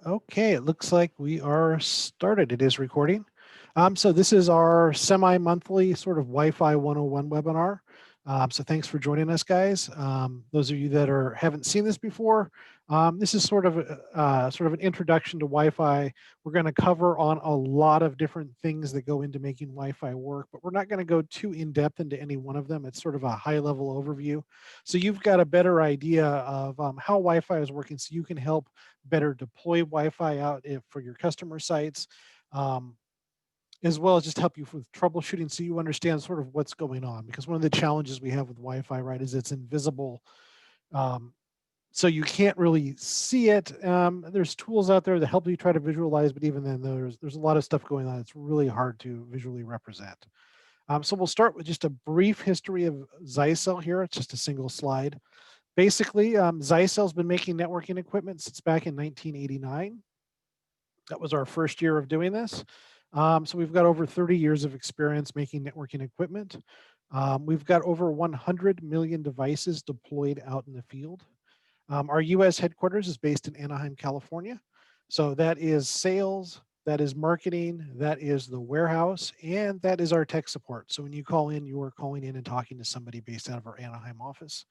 Okay, it looks like we are started. It is recording. So this is our semi-monthly sort of Wi-Fi 101 webinar. So thanks for joining us, guys. Those of you that haven't seen this before, this is sort of an introduction to Wi-Fi. We're going to cover on a lot of different things that go into making Wi-Fi work, but we're not going to go too in depth into any one of them. It's sort of a high-level overview, so you've got a better idea of how Wi-Fi is working, so you can help better deploy Wi-Fi out for your customer sites, um, as well as just help you with troubleshooting so you understand sort of what's going on. Because one of the challenges we have with Wi-Fi, right, is it's invisible. Um, so you can't really see it. There's tools out there that help you try to visualize, but even then there's a lot of stuff going on. It's really hard to visually represent. So we'll start with just a brief history of Zyxel here. It's just a single slide. Basically, Zyxel's been making networking equipment since back in 1989. That was our first year of doing this. So we've got over 30 years of experience making networking equipment. We've got over 100 million devices deployed out in the field. Our US headquarters is based in Anaheim, California. So that is sales, that is marketing, that is the warehouse, and that is our tech support. So when you call in, you are calling in and talking to somebody based out of our Anaheim office.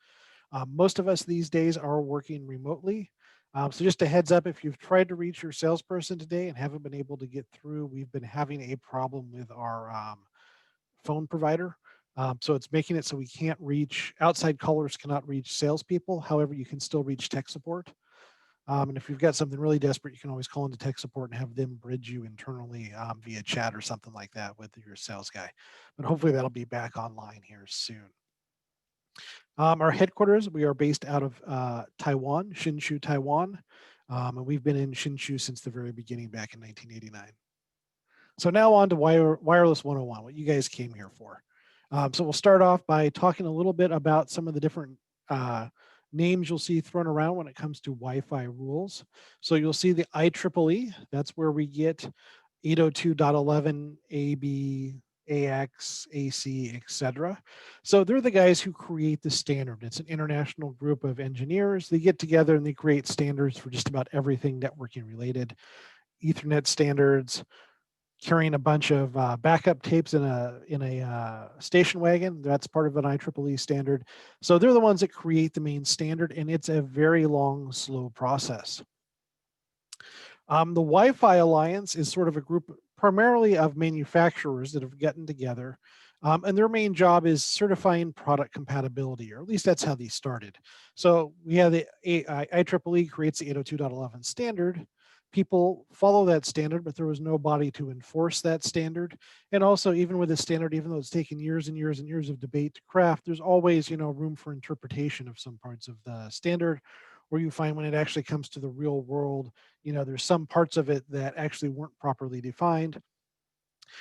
Most of us these days are working remotely. So just a heads up, if you've tried to reach your salesperson today and haven't been able to get through, we've been having a problem with our phone provider. So it's making it so we can't reach, outside callers cannot reach salespeople. However, you can still reach tech support. And if you've got something really desperate, you can always call into tech support and have them bridge you internally via chat or something like that with your sales guy. But hopefully that'll be back online here soon. Our headquarters, we are based out of Taiwan, Hsinchu, Taiwan. And we've been in Hsinchu since the very beginning back in 1989. So now on to Wireless 101, what you guys came here for. So we'll start off by talking a little bit about some of the different names you'll see thrown around when it comes to Wi-Fi rules. So you'll see the IEEE, that's where we get 802.11 AB, AX, AC, etc. So they're the guys who create the standard. It's an international group of engineers. They get together and they create standards for just about everything networking related. Ethernet standards, carrying a bunch of backup tapes in a station wagon. That's part of an IEEE standard. So they're the ones that create the main standard, and it's a very long, slow process. The Wi-Fi Alliance is sort of a group primarily of manufacturers that have gotten together, and their main job is certifying product compatibility, or at least that's how they started. So we have the IEEE creates the 802.11 standard. People follow that standard, but there was no body to enforce that standard. And also, even with the standard, even though it's taken years and years and years of debate to craft, there's always, room for interpretation of some parts of the standard, where you find when it actually comes to the real world, there's some parts of it that actually weren't properly defined.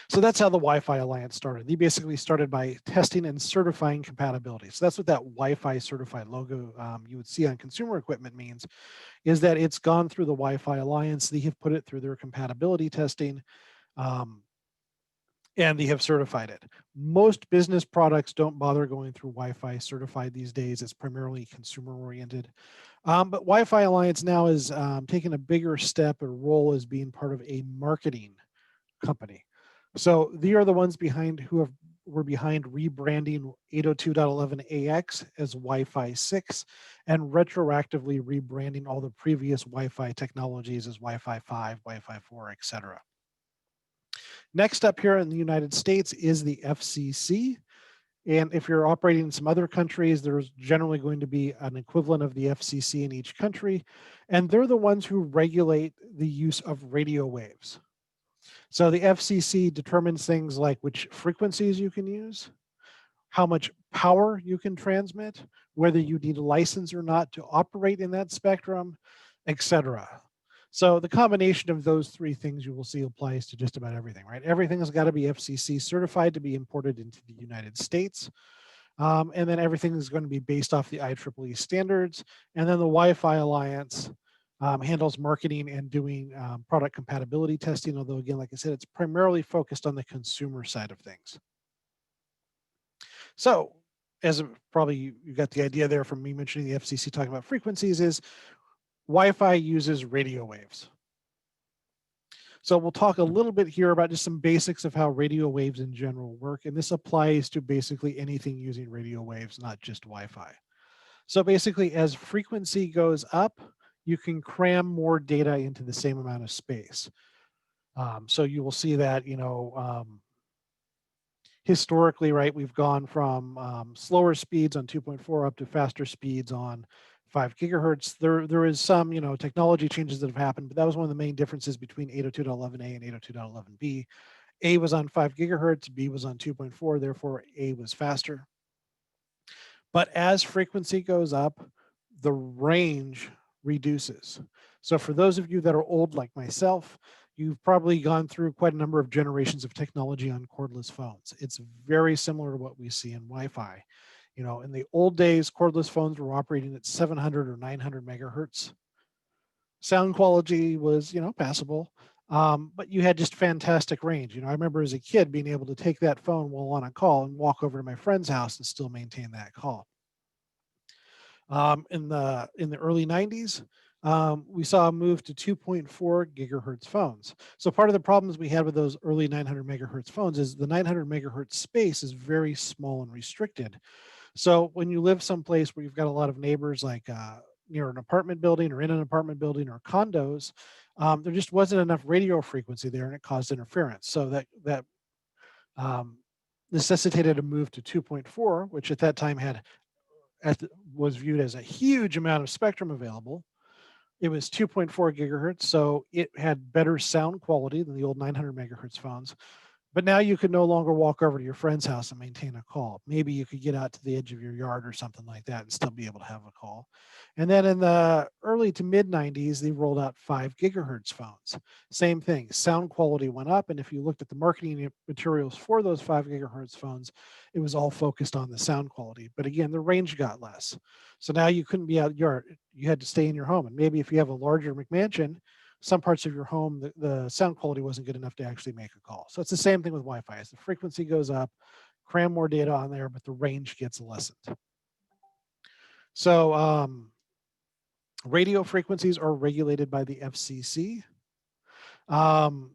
So that's how the Wi-Fi Alliance started. They basically started by testing and certifying compatibility. So that's what that Wi-Fi certified logo you would see on consumer equipment means, is that it's gone through the Wi-Fi Alliance. They have put it through their compatibility testing. And they have certified it. Most business products don't bother going through Wi-Fi certified these days. It's primarily consumer oriented. But Wi-Fi Alliance now is taking a bigger step or role as being part of a marketing company. So they are the ones were behind rebranding 802.11ax as Wi-Fi 6 and retroactively rebranding all the previous Wi-Fi technologies as Wi-Fi 5, Wi-Fi 4, etc. Next up here in the United States is the FCC. And if you're operating in some other countries, there's generally going to be an equivalent of the FCC in each country. And they're the ones who regulate the use of radio waves. So the FCC determines things like which frequencies you can use, how much power you can transmit, whether you need a license or not to operate in that spectrum, etc. So the combination of those three things you will see applies to just about everything, right? Everything has got to be FCC certified to be imported into the United States. And then everything is going to be based off the IEEE standards. And then the Wi-Fi Alliance handles marketing and doing product compatibility testing. Although again, like I said, it's primarily focused on the consumer side of things. So as probably you got the idea there from me mentioning the FCC talking about frequencies, is Wi-Fi uses radio waves. So we'll talk a little bit here about just some basics of how radio waves in general work. And this applies to basically anything using radio waves, not just Wi-Fi. So basically, as frequency goes up, you can cram more data into the same amount of space. So you will see that, historically, right, we've gone from slower speeds on 2.4 up to faster speeds on 5 gigahertz. There is some, technology changes that have happened, but that was one of the main differences between 802.11a and 802.11b. A was on 5 gigahertz, B was on 2.4, therefore A was faster. But as frequency goes up, the range reduces. So for those of you that are old like myself, you've probably gone through quite a number of generations of technology on cordless phones. It's very similar to what we see in Wi-Fi. In the old days, cordless phones were operating at 700 or 900 megahertz. Sound quality was, passable, but you had just fantastic range. I remember as a kid being able to take that phone while on a call and walk over to my friend's house and still maintain that call. In the early 90s, we saw a move to 2.4 gigahertz phones. So part of the problems we had with those early 900 megahertz phones is the 900 megahertz space is very small and restricted. So when you live someplace where you've got a lot of neighbors, like near an apartment building or in an apartment building or condos, there just wasn't enough radio frequency there, and it caused interference. So that necessitated a move to 2.4, which at that time was viewed as a huge amount of spectrum available. It was 2.4 gigahertz, so it had better sound quality than the old 900 megahertz phones. But now you could no longer walk over to your friend's house and maintain a call. Maybe you could get out to the edge of your yard or something like that and still be able to have a call. And then in the early to mid 90s, they rolled out 5 gigahertz phones. Same thing, sound quality went up. And if you looked at the marketing materials for those 5 gigahertz phones, it was all focused on the sound quality. But again, the range got less. So now you couldn't be out yard. You had to stay in your home. And maybe if you have a larger McMansion, some parts of your home, the sound quality wasn't good enough to actually make a call. So it's the same thing with Wi-Fi. As the frequency goes up, cram more data on there, but the range gets lessened. So radio frequencies are regulated by the FCC. So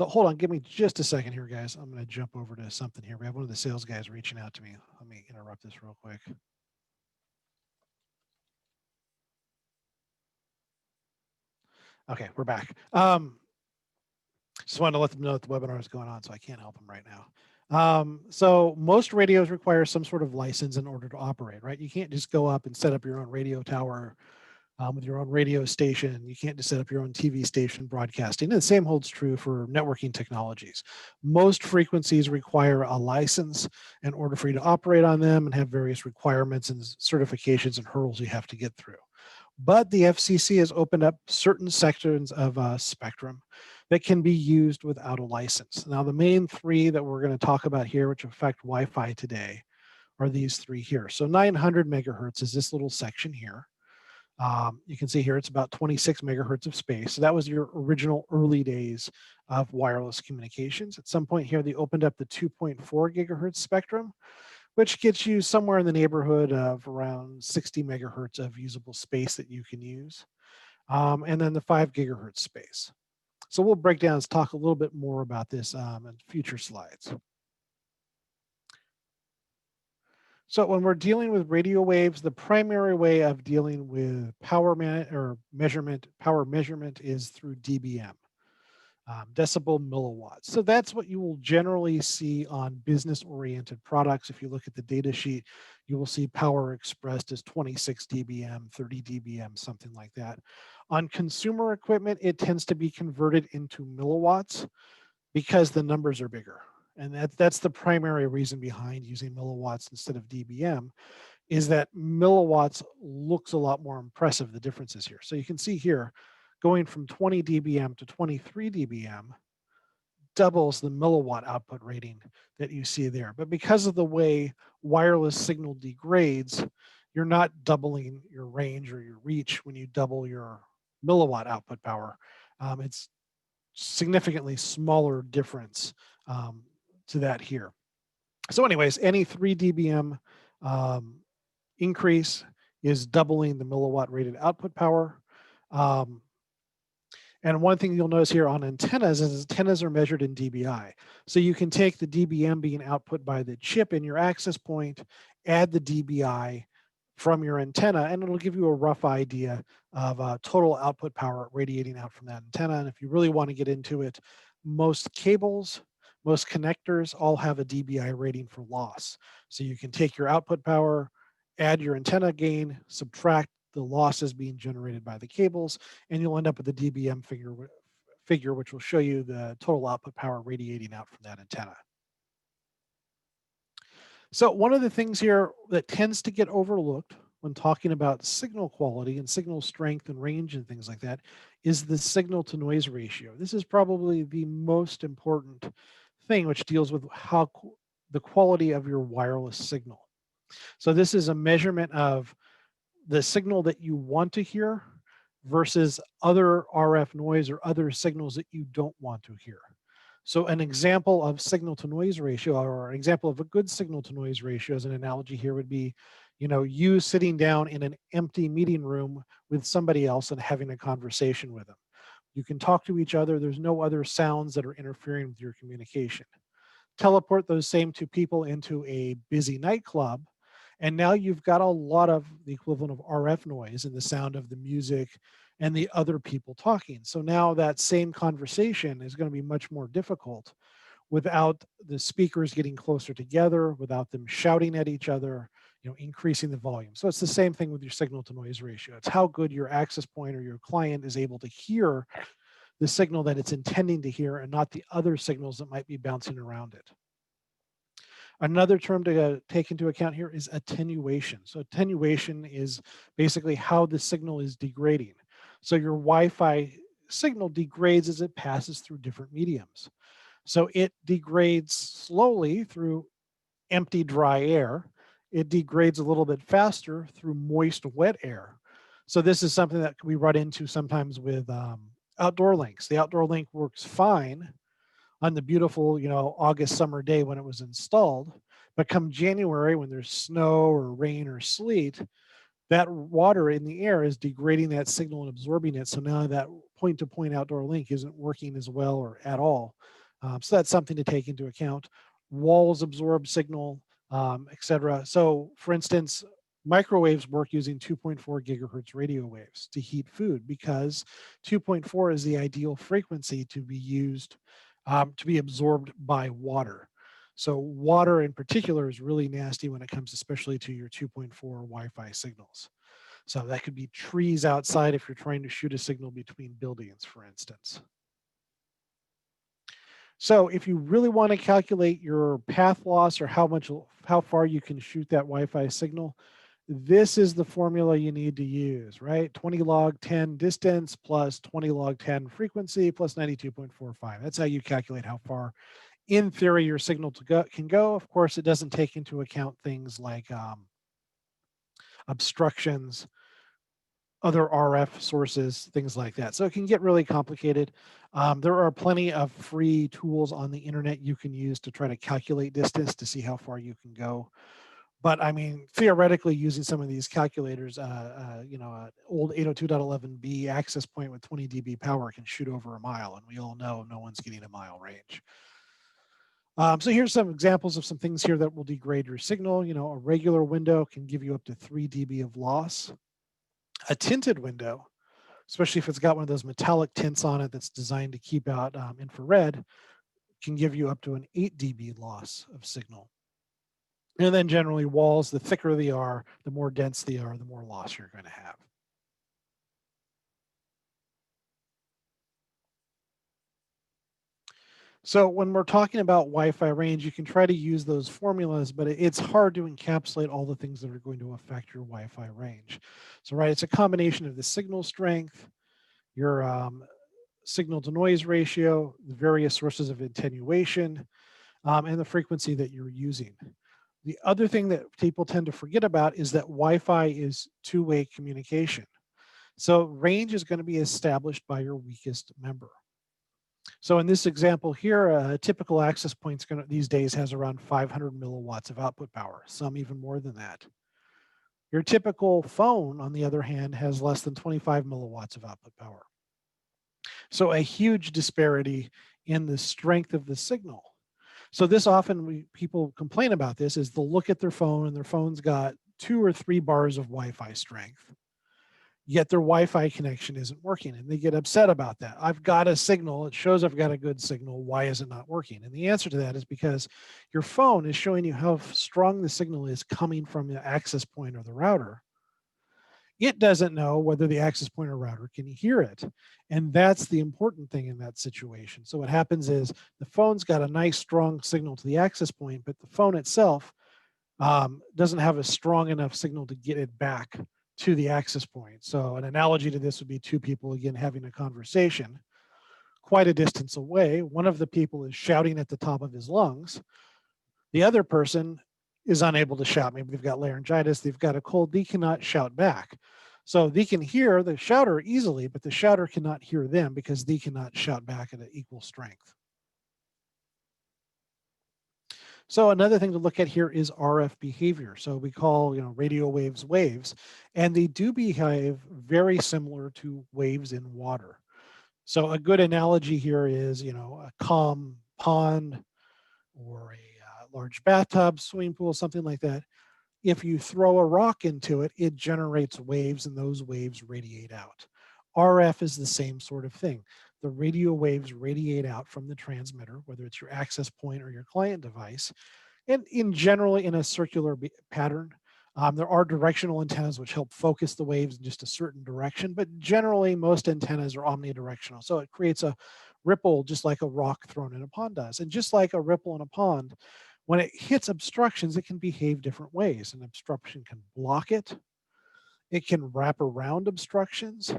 hold on, give me just a second here, guys. I'm going to jump over to something here. We have one of the sales guys reaching out to me. Let me interrupt this real quick. Okay, we're back. Just wanted to let them know that the webinar is going on, so I can't help them right now. So most radios require some sort of license in order to operate, right? You can't just go up and set up your own radio tower with your own radio station. You can't just set up your own TV station broadcasting. And the same holds true for networking technologies. Most frequencies require a license in order for you to operate on them and have various requirements and certifications and hurdles you have to get through. But the FCC has opened up certain sections of spectrum that can be used without a license. Now, the main three that we're going to talk about here, which affect Wi-Fi today, are these three here. So 900 megahertz is this little section here. You can see here it's about 26 megahertz of space. So that was your original early days of wireless communications. At some point here, they opened up the 2.4 gigahertz spectrum, which gets you somewhere in the neighborhood of around 60 megahertz of usable space that you can use. And then the 5 gigahertz space. So we'll break down and talk a little bit more about this in future slides. So when we're dealing with radio waves, the primary way of dealing with power measurement is through dBm. Decibel milliwatts. So that's what you will generally see on business-oriented products. If you look at the data sheet, you will see power expressed as 26 dBm, 30 dBm, something like that. On consumer equipment, it tends to be converted into milliwatts because the numbers are bigger. And that's the primary reason behind using milliwatts instead of dBm, is that milliwatts looks a lot more impressive, the differences here. So you can see here, going from 20 dBm to 23 dBm doubles the milliwatt output rating that you see there. But because of the way wireless signal degrades, you're not doubling your range or your reach when you double your milliwatt output power. It's significantly smaller difference to that here. So anyways, any 3 dBm increase is doubling the milliwatt rated output power. And one thing you'll notice here on antennas is antennas are measured in dBi. So you can take the dBm being output by the chip in your access point, add the dBi from your antenna, and it'll give you a rough idea of total output power radiating out from that antenna. And if you really want to get into it, most cables, most connectors all have a dBi rating for loss. So you can take your output power, add your antenna gain, subtract the losses being generated by the cables, and you'll end up with a dBm figure, which will show you the total output power radiating out from that antenna. So one of the things here that tends to get overlooked when talking about signal quality and signal strength and range and things like that is the signal to noise ratio. This is probably the most important thing, which deals with the quality of your wireless signal. So this is a measurement of the signal that you want to hear versus other RF noise or other signals that you don't want to hear. So an example of signal to noise ratio, or an example of a good signal to noise ratio as an analogy here would be, you sitting down in an empty meeting room with somebody else and having a conversation with them. You can talk to each other. There's no other sounds that are interfering with your communication. Teleport those same two people into a busy nightclub, and now you've got a lot of the equivalent of RF noise in the sound of the music and the other people talking. So now that same conversation is going to be much more difficult without the speakers getting closer together, without them shouting at each other, increasing the volume. So it's the same thing with your signal to noise ratio. It's how good your access point or your client is able to hear the signal that it's intending to hear and not the other signals that might be bouncing around it. Another term to take into account here is attenuation. So attenuation is basically how the signal is degrading. So your Wi-Fi signal degrades as it passes through different mediums. So it degrades slowly through empty, dry air. It degrades a little bit faster through moist, wet air. So this is something that we run into sometimes with outdoor links. The outdoor link works fine on the beautiful, August summer day when it was installed. But come January, when there's snow or rain or sleet, that water in the air is degrading that signal and absorbing it. So now that point-to-point outdoor link isn't working as well or at all. So that's something to take into account. Walls absorb signal, et cetera. So for instance, microwaves work using 2.4 gigahertz radio waves to heat food because 2.4 is the ideal frequency to be used to be absorbed by water. So water in particular is really nasty when it comes especially to your 2.4 Wi-Fi signals. So that could be trees outside if you're trying to shoot a signal between buildings, for instance. So if you really want to calculate your path loss or how far you can shoot that Wi-Fi signal, this is the formula you need to use, right? 20 log 10 distance plus 20 log 10 frequency plus 92.45. That's how you calculate how far, in theory, your signal can go. Of course, it doesn't take into account things like obstructions, other RF sources, things like that. So it can get really complicated. There are plenty of free tools on the internet you can use to try to calculate distance to see how far you can go. But I mean, theoretically, using some of these calculators, old 802.11b access point with 20 dB power can shoot over a mile, and we all know no one's getting a mile range. So here's some examples of some things here that will degrade your signal. A regular window can give you up to 3 dB of loss. A tinted window, especially if it's got one of those metallic tints on it that's designed to keep out infrared, can give you up to an 8 dB loss of signal. And then generally walls, the thicker they are, the more dense they are, the more loss you're going to have. So when we're talking about Wi-Fi range, you can try to use those formulas, but it's hard to encapsulate all the things that are going to affect your Wi-Fi range. So, right, it's a combination of the signal strength, your signal to noise ratio, the various sources of attenuation, and the frequency that you're using. The other thing that people tend to forget about is that Wi-Fi is two-way communication. So range is going to be established by your weakest member. So in this example here, a typical access point these days has around 500 milliwatts of output power, some even more than that. Your typical phone, on the other hand, has less than 25 milliwatts of output power. So a huge disparity in the strength of the signal. So this often people complain about this is they'll look at their phone and their phone's got 2 or 3 bars of Wi-Fi strength, yet their Wi-Fi connection isn't working, and they get upset about that. I've got a signal, it shows I've got a good signal, why is it not working? And the answer to that is because your phone is showing you how strong the signal is coming from the access point or the router. It doesn't know whether the access point or router can hear it. And that's the important thing in that situation. So what happens is the phone's got a nice strong signal to the access point, but the phone itself doesn't have a strong enough signal to get it back to the access point. So an analogy to this would be two people, again, having a conversation quite a distance away. One of the people is shouting at the top of his lungs. The other person is unable to shout. Maybe they've got laryngitis, they've got a cold, they cannot shout back. So they can hear the shouter easily, but the shouter cannot hear them because they cannot shout back at an equal strength. So another thing to look at here is RF behavior. So we call, radio waves waves, and they do behave very similar to waves in water. So a good analogy here is, a calm pond or a large bathtub, swimming pool, something like that. If you throw a rock into it, it generates waves and those waves radiate out. RF is the same sort of thing. The radio waves radiate out from the transmitter, whether it's your access point or your client device, and generally in a circular pattern. There are directional antennas which help focus the waves in just a certain direction, but generally most antennas are omnidirectional. So it creates a ripple just like a rock thrown in a pond does. And just like a ripple in a pond, when it hits obstructions, it can behave different ways. An obstruction can block it. It can wrap around obstructions.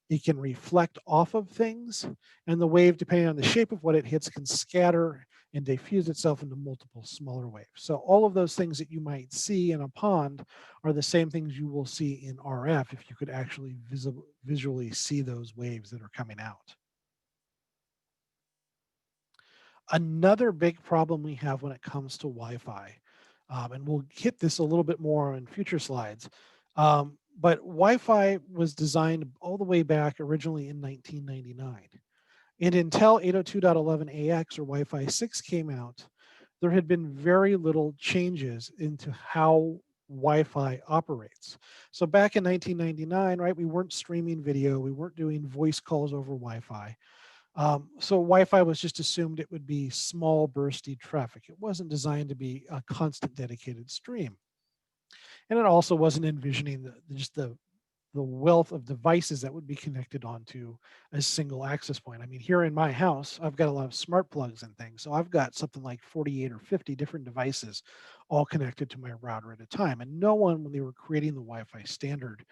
It can reflect off of things. And the wave, depending on the shape of what it hits, can scatter and diffuse itself into multiple smaller waves. So all of those things that you might see in a pond are the same things you will see in RF if you could actually visually see those waves that are coming out. Another big problem we have when it comes to Wi-Fi, and we'll hit this a little bit more in future slides, but Wi-Fi was designed all the way back originally in 1999. And until 802.11ax or Wi-Fi 6 came out, there had been very little changes into how Wi-Fi operates. So back in 1999, right, we weren't streaming video, we weren't doing voice calls over Wi-Fi. So Wi-Fi was just assumed it would be small bursty traffic. It wasn't designed to be a constant dedicated stream. And it also wasn't envisioning the wealth of devices that would be connected onto a single access point. I mean, here in my house, I've got a lot of smart plugs and things. So I've got something like 48 or 50 different devices all connected to my router at a time. And no one, when they were creating the Wi-Fi standard,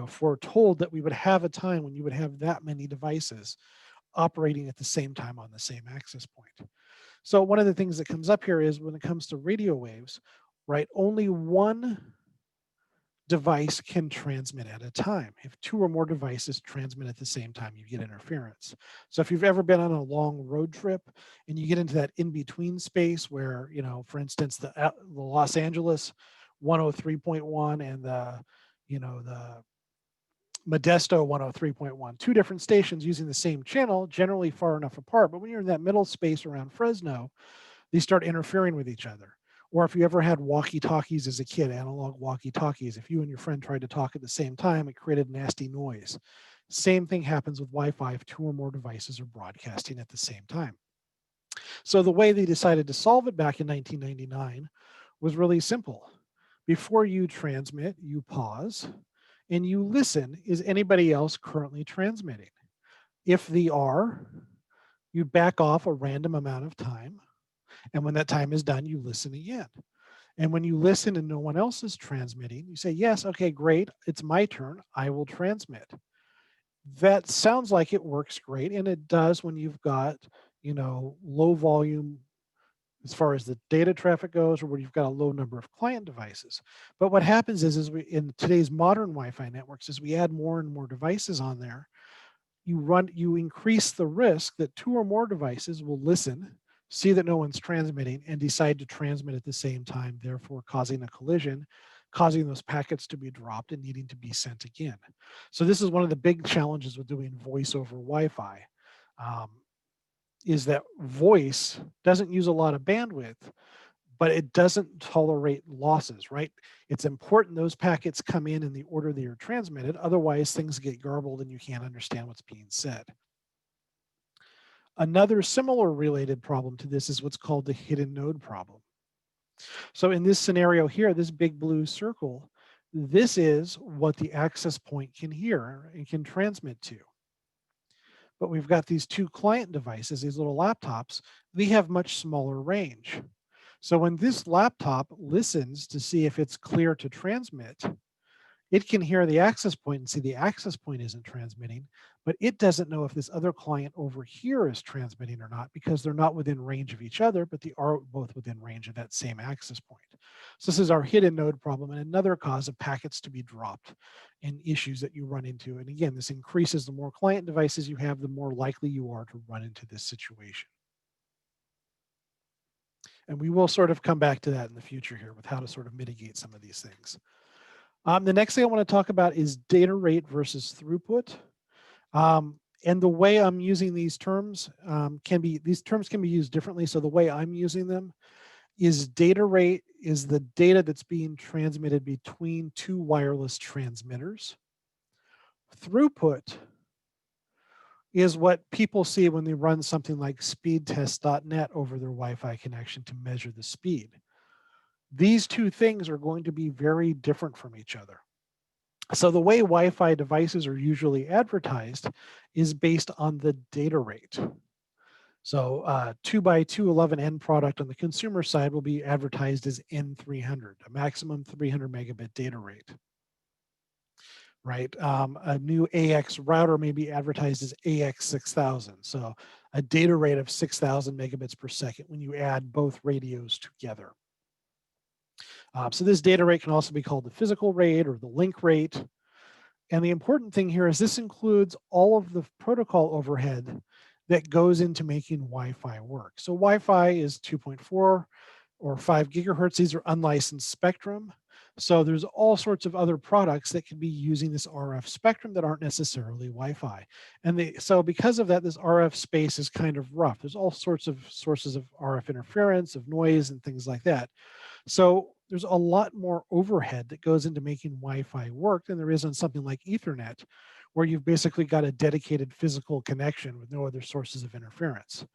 foretold that we would have a time when you would have that many devices operating at the same time on the same access point. So one of the things that comes up here is when it comes to radio waves, right, only one device can transmit at a time. If two or more devices transmit at the same time, you get interference. So if you've ever been on a long road trip and you get into that in-between space where, for instance, the Los Angeles 103.1 and the Modesto 103.1, two different stations using the same channel, generally far enough apart. But when you're in that middle space around Fresno, they start interfering with each other. Or if you ever had walkie-talkies as a kid, analog walkie-talkies, if you and your friend tried to talk at the same time, it created nasty noise. Same thing happens with Wi-Fi if two or more devices are broadcasting at the same time. So the way they decided to solve it back in 1999 was really simple. Before you transmit, you pause and you listen, is anybody else currently transmitting? If they are, you back off a random amount of time. And when that time is done, you listen again. And when you listen and no one else is transmitting, you say, yes, okay, great. It's my turn. I will transmit. That sounds like it works great. And it does when you've got, low volume as far as the data traffic goes, or where you've got a low number of client devices. But what happens is we, in today's modern Wi-Fi networks, as we add more and more devices on there, you increase the risk that two or more devices will listen, see that no one's transmitting, and decide to transmit at the same time, therefore causing a collision, causing those packets to be dropped and needing to be sent again. So this is one of the big challenges with doing voice over Wi-Fi. um, is that voice doesn't use a lot of bandwidth, but it doesn't tolerate losses, right? It's important those packets come in the order they are transmitted. Otherwise, things get garbled and you can't understand what's being said. Another similar related problem to this is what's called the hidden node problem. So in this scenario here, this big blue circle, this is what the access point can hear and can transmit to. But we've got these two client devices, these little laptops, they have much smaller range. So when this laptop listens to see if it's clear to transmit, it can hear the access point and see the access point isn't transmitting, but it doesn't know if this other client over here is transmitting or not because they're not within range of each other, but they are both within range of that same access point. So this is our hidden node problem and another cause of packets to be dropped and issues that you run into. And again, this increases the more client devices you have, the more likely you are to run into this situation. And we will sort of come back to that in the future here with how to sort of mitigate some of these things. The next thing I want to talk about is data rate versus throughput. And the way I'm using these terms these terms can be used differently. So the way I'm using them is data rate is the data that's being transmitted between two wireless transmitters. Throughput is what people see when they run something like speedtest.net over their Wi-Fi connection to measure the speed. These two things are going to be very different from each other. So the way Wi-Fi devices are usually advertised is based on the data rate. So 2x211N product on the consumer side will be advertised as N300, a maximum 300 megabit data rate, right? A new AX router may be advertised as AX6000. So a data rate of 6,000 megabits per second when you add both radios together. So this data rate can also be called the physical rate or the link rate. And the important thing here is this includes all of the protocol overhead that goes into making Wi-Fi work. So Wi-Fi is 2.4 or 5 gigahertz. These are unlicensed spectrum. So there's all sorts of other products that can be using this RF spectrum that aren't necessarily Wi-Fi. And so because of that, this RF space is kind of rough. There's all sorts of sources of RF interference, of noise, and things like that. So there's a lot more overhead that goes into making Wi-Fi work than there is on something like Ethernet, where you've basically got a dedicated physical connection with no other sources of interference.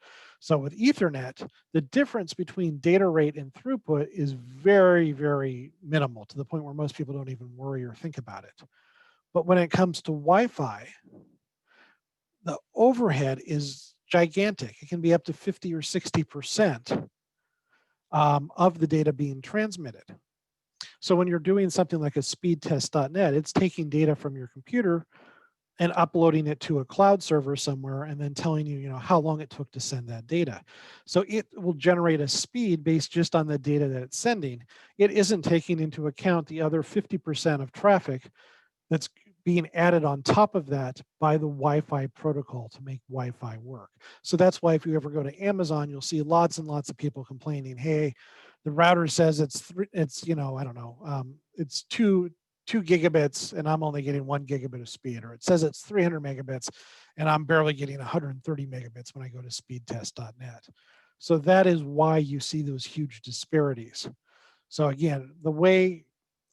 So with Ethernet, the difference between data rate and throughput is very, very minimal to the point where most people don't even worry or think about it. But when it comes to Wi-Fi, the overhead is gigantic. It can be up to 50 or 60% of the data being transmitted. So when you're doing something like a speedtest.net, it's taking data from your computer and uploading it to a cloud server somewhere and then telling you, how long it took to send that data. So it will generate a speed based just on the data that it's sending. It isn't taking into account the other 50% of traffic that's being added on top of that by the Wi-Fi protocol to make Wi-Fi work. So that's why if you ever go to Amazon, you'll see lots and lots of people complaining, hey, the router says it's two gigabits and I'm only getting 1 gigabit of speed, or it says it's 300 megabits and I'm barely getting 130 megabits when I go to speedtest.net. So that is why you see those huge disparities. So again, the way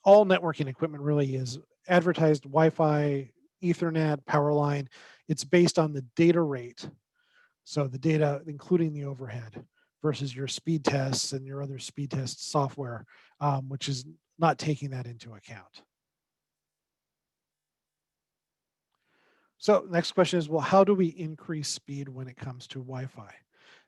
all networking equipment really is advertised Wi-Fi, Ethernet, power line, it's based on the data rate. So the data, including the overhead, versus your speed tests and your other speed test software, which is not taking that into account. So next question is, well, how do we increase speed when it comes to Wi-Fi?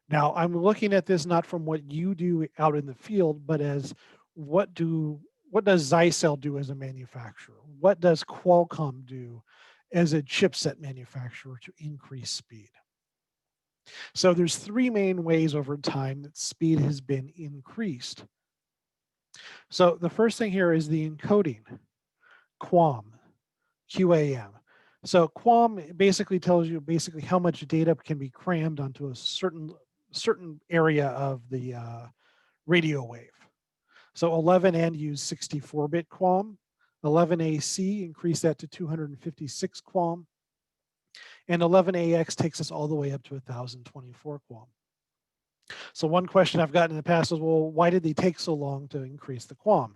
Now, I'm looking at this not from what you do out in the field, but as what does Zyxel do as a manufacturer? What does Qualcomm do as a chipset manufacturer to increase speed? So there's three main ways over time that speed has been increased. So the first thing here is the encoding, QAM. So QAM basically tells you how much data can be crammed onto a certain area of the radio wave. So 11N use 64-bit QAM, 11AC increase that to 256 QAM, And 11AX takes us all the way up to 1024 QAM. So one question I've gotten in the past is, well, why did they take so long to increase the QAM?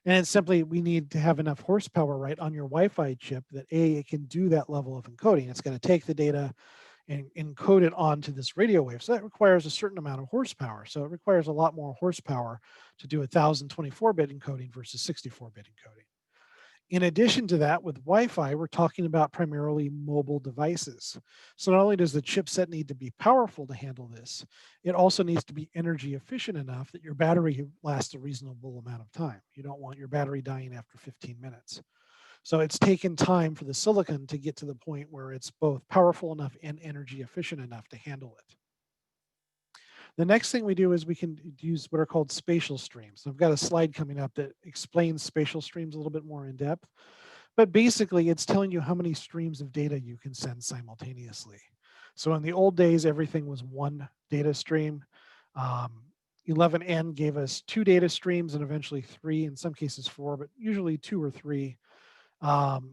And it's simply, we need to have enough horsepower, right, on your Wi-Fi chip that it can do that level of encoding. It's going to take the data and encode it onto this radio wave. So that requires a certain amount of horsepower. So it requires a lot more horsepower to do 1024-bit encoding versus 64-bit encoding. In addition to that, with Wi-Fi, we're talking about primarily mobile devices. So not only does the chipset need to be powerful to handle this, it also needs to be energy efficient enough that your battery lasts a reasonable amount of time. You don't want your battery dying after 15 minutes. So it's taken time for the silicon to get to the point where it's both powerful enough and energy efficient enough to handle it. The next thing we do is we can use what are called spatial streams. I've got a slide coming up that explains spatial streams a little bit more in depth, but basically it's telling you how many streams of data you can send simultaneously. So in the old days, everything was one data stream. 11N gave us 2 data streams and eventually 3, in some cases 4, but usually 2 or 3. And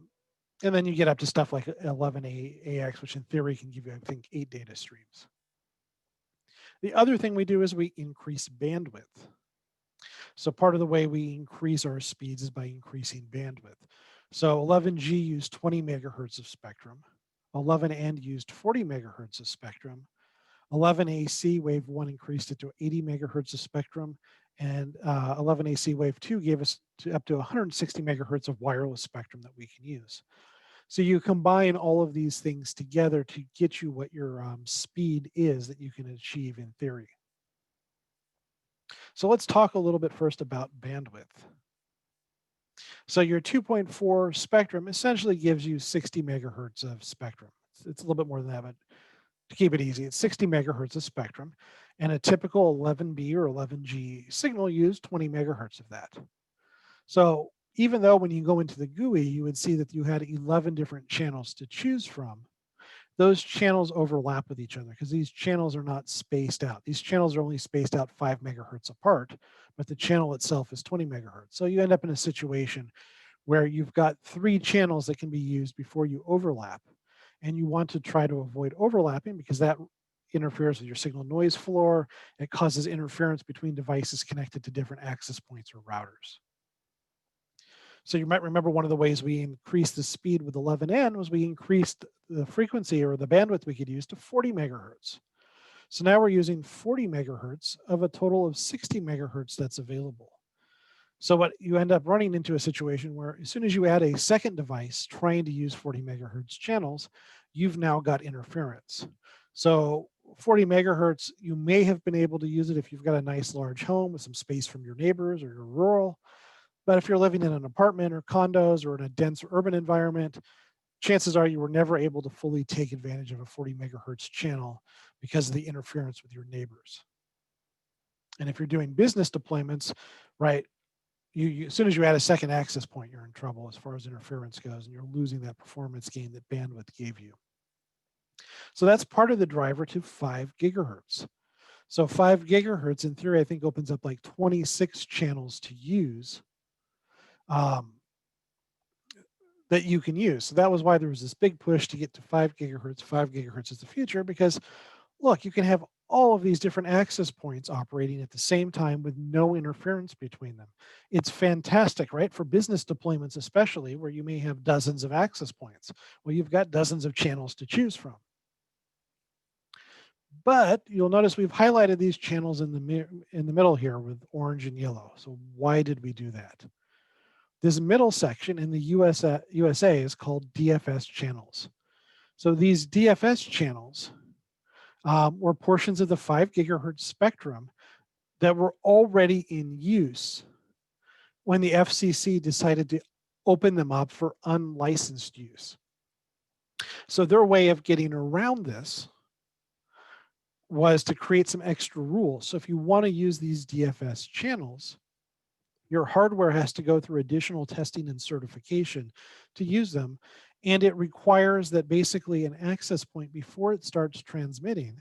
then you get up to stuff like 11AX, which in theory can give you, I think, 8 data streams. The other thing we do is we increase bandwidth. So part of the way we increase our speeds is by increasing bandwidth. So 11G used 20 megahertz of spectrum. 11N used 40 megahertz of spectrum. 11AC wave 1 increased it to 80 megahertz of spectrum. And 11AC wave 2 gave us up to 160 megahertz of wireless spectrum that we can use. So you combine all of these things together to get you what your speed is that you can achieve in theory. So let's talk a little bit first about bandwidth. So your 2.4 spectrum essentially gives you 60 megahertz of spectrum. It's a little bit more than that, but to keep it easy, it's 60 megahertz of spectrum. And a typical 11B or 11G signal used 20 megahertz of that. So even though when you go into the GUI, you would see that you had 11 different channels to choose from, those channels overlap with each other because these channels are not spaced out. These channels are only spaced out 5 megahertz apart, but the channel itself is 20 megahertz. So you end up in a situation where you've got 3 channels that can be used before you overlap. And you want to try to avoid overlapping because that interferes with your signal noise floor. It causes interference between devices connected to different access points or routers. So you might remember one of the ways we increased the speed with 11N was we increased the frequency or the bandwidth we could use to 40 megahertz. So now we're using 40 megahertz of a total of 60 megahertz that's available. So what you end up running into a situation where as soon as you add a second device trying to use 40 megahertz channels, you've now got interference. So 40 megahertz, you may have been able to use it if you've got a nice large home with some space from your neighbors or you're rural. But if you're living in an apartment or condos or in a dense urban environment, chances are you were never able to fully take advantage of a 40 megahertz channel because of the interference with your neighbors. And if you're doing business deployments, right, as soon as you add a second access point, you're in trouble as far as interference goes, and you're losing that performance gain that bandwidth gave you. So that's part of the driver to 5 gigahertz. So 5 gigahertz, in theory, I think opens up like 26 channels to use that you can use. So that was why there was this big push to get to 5 gigahertz. 5 gigahertz is the future because, look, you can have all of these different access points operating at the same time with no interference between them. It's fantastic, right? For business deployments, especially where you may have dozens of access points. Well, you've got dozens of channels to choose from. But you'll notice we've highlighted these channels in the middle here with orange and yellow. So why did we do that? This middle section in the USA is called DFS channels. So these DFS channels were portions of the 5 gigahertz spectrum that were already in use when the FCC decided to open them up for unlicensed use. So their way of getting around this was to create some extra rules. So if you want to use these DFS channels, your hardware has to go through additional testing and certification to use them. And it requires that basically an access point before it starts transmitting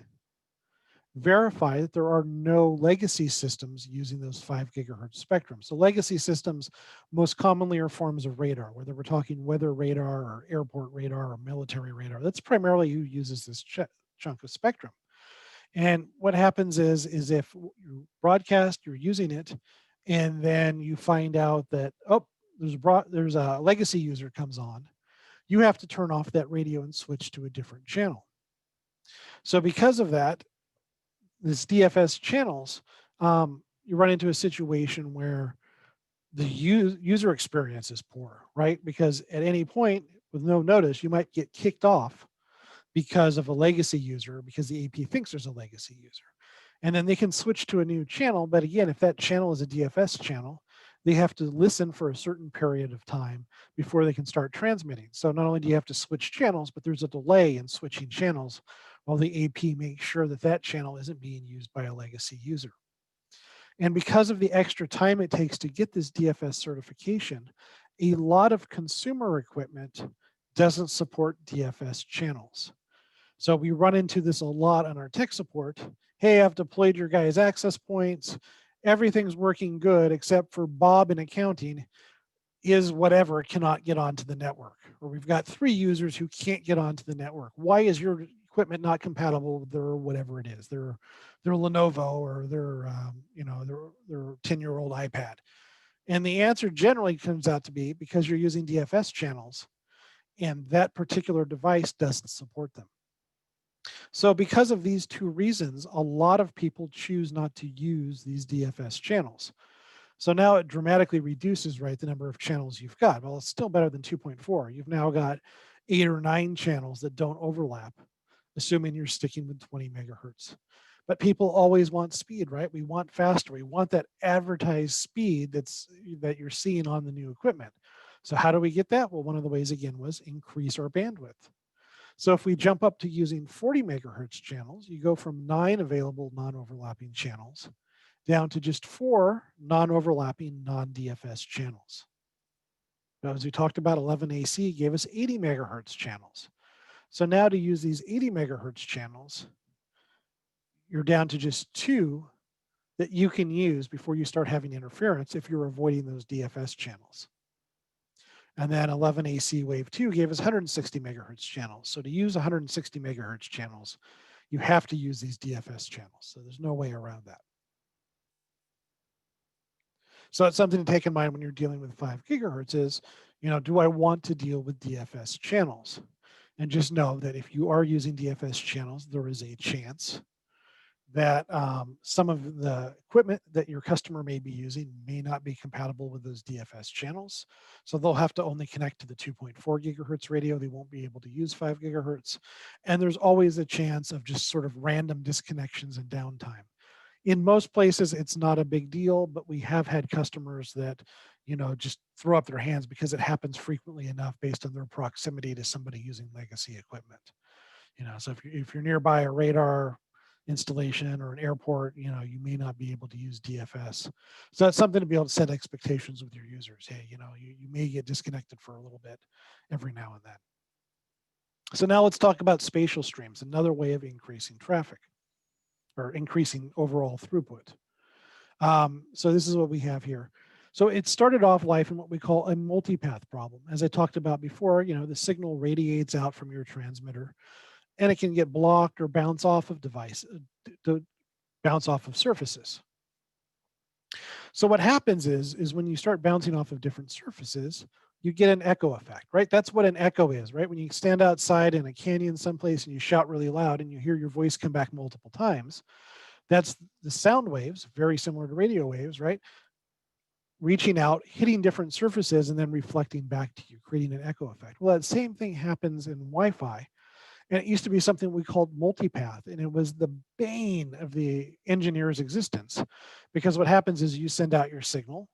verify that there are no legacy systems using those 5 gigahertz spectrum. So legacy systems most commonly are forms of radar, whether we're talking weather radar or airport radar or military radar. That's primarily who uses this chunk of spectrum. And what happens is if you broadcast, you're using it, and then you find out that, oh, there's a legacy user comes on, you have to turn off that radio and switch to a different channel. So because of that, this DFS channels, you run into a situation where the user experience is poor, right? Because at any point with no notice, you might get kicked off because of a legacy user, because the AP thinks there's a legacy user. And then they can switch to a new channel. But again, if that channel is a DFS channel, they have to listen for a certain period of time before they can start transmitting. So not only do you have to switch channels, but there's a delay in switching channels while the AP makes sure that that channel isn't being used by a legacy user. And because of the extra time it takes to get this DFS certification, a lot of consumer equipment doesn't support DFS channels. So we run into this a lot on our tech support. Hey, I've deployed your guys' access points. Everything's working good except for Bob in accounting is whatever cannot get onto the network. Or we've got 3 users who can't get onto the network. Why is your equipment not compatible with their whatever it is, their Lenovo or their their 10-year-old iPad? And the answer generally comes out to be because you're using DFS channels and that particular device doesn't support them. So because of these 2 reasons, a lot of people choose not to use these DFS channels. So now it dramatically reduces, right, the number of channels you've got. Well, it's still better than 2.4. You've now got 8 or 9 channels that don't overlap, assuming you're sticking with 20 megahertz. But people always want speed, right? We want faster. We want that advertised speed that you're seeing on the new equipment. So how do we get that? Well, one of the ways, again, was increase our bandwidth. So if we jump up to using 40 megahertz channels, you go from 9 available non-overlapping channels down to just 4 non-overlapping non-DFS channels. Now, as we talked about, 11AC gave us 80 megahertz channels. So now to use these 80 megahertz channels, you're down to just 2 that you can use before you start having interference if you're avoiding those DFS channels. And then 11AC Wave 2 gave us 160 megahertz channels. So to use 160 megahertz channels, you have to use these DFS channels. So there's no way around that. So it's something to take in mind when you're dealing with 5 gigahertz is, do I want to deal with DFS channels? And just know that if you are using DFS channels, there is a chance that some of the equipment that your customer may be using may not be compatible with those DFS channels. So they'll have to only connect to the 2.4 gigahertz radio. They won't be able to use 5 gigahertz. And there's always a chance of just sort of random disconnections and downtime. In most places, it's not a big deal, but we have had customers that, just throw up their hands because it happens frequently enough based on their proximity to somebody using legacy equipment. So if you're nearby a radar installation or an airport, you may not be able to use DFS. So that's something to be able to set expectations with your users. Hey, you may get disconnected for a little bit every now and then. So now let's talk about spatial streams, another way of increasing traffic or increasing overall throughput. So this is what we have here. So it started off life in what we call a multipath problem. As I talked about before, the signal radiates out from your transmitter and it can get blocked or bounce off of bounce off of surfaces. So what happens is when you start bouncing off of different surfaces, you get an echo effect, right? That's what an echo is, right? When you stand outside in a canyon someplace and you shout really loud and you hear your voice come back multiple times, that's the sound waves, very similar to radio waves, right? Reaching out, hitting different surfaces and then reflecting back to you, creating an echo effect. Well, that same thing happens in Wi-Fi. And it used to be something we called multipath, and it was the bane of the engineer's existence. Because what happens is you send out your signal,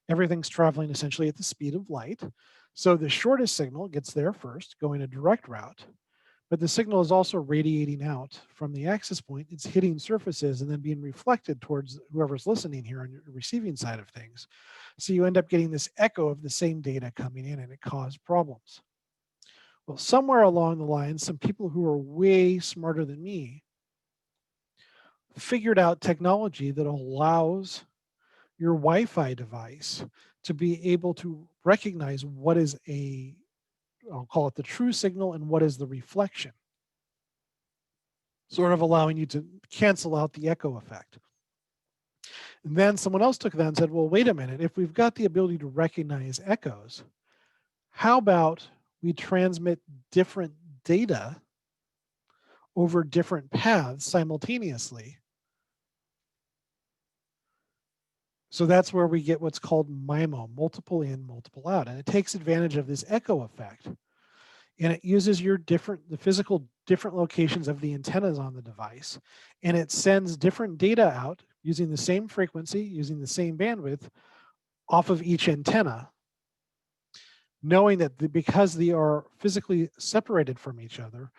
everything's traveling essentially at the speed of light. So the shortest signal gets there first, going a direct route, but the signal is also radiating out from the access point. It's hitting surfaces and then being reflected towards whoever's listening here on your receiving side of things. So you end up getting this echo of the same data coming in, and it caused problems. Well, somewhere along the line, some people who are way smarter than me figured out technology that allows your Wi-Fi device to be able to recognize what is I'll call it the true signal and what is the reflection, sort of allowing you to cancel out the echo effect. And then someone else took that and said, well, wait a minute, if we've got the ability to recognize echoes, how about we transmit different data over different paths simultaneously? So that's where we get what's called MIMO, multiple in, multiple out. And it takes advantage of this echo effect. And it uses the physical different locations of the antennas on the device. And it sends different data out using the same frequency, using the same bandwidth off of each antenna, knowing that because they are physically separated from each other,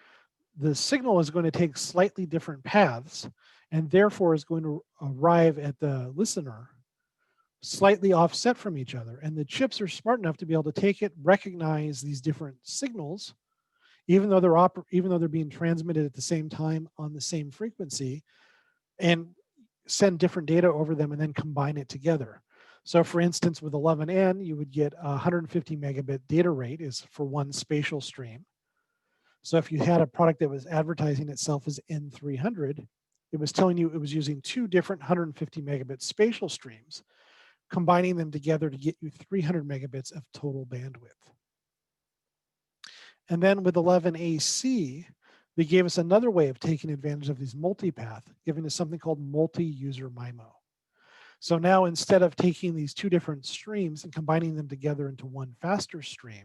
the signal is going to take slightly different paths and therefore is going to arrive at the listener slightly offset from each other. And the chips are smart enough to be able to take it, recognize these different signals, even though they're being transmitted at the same time on the same frequency, and send different data over them and then combine it together. So for instance, with 11N, you would get 150 megabit data rate is for one spatial stream. So if you had a product that was advertising itself as N300, it was telling you it was using two different 150 megabit spatial streams, combining them together to get you 300 megabits of total bandwidth. And then with 11AC, they gave us another way of taking advantage of these multipath, giving us something called multi-user MIMO. So now instead of taking these two different streams and combining them together into one faster stream,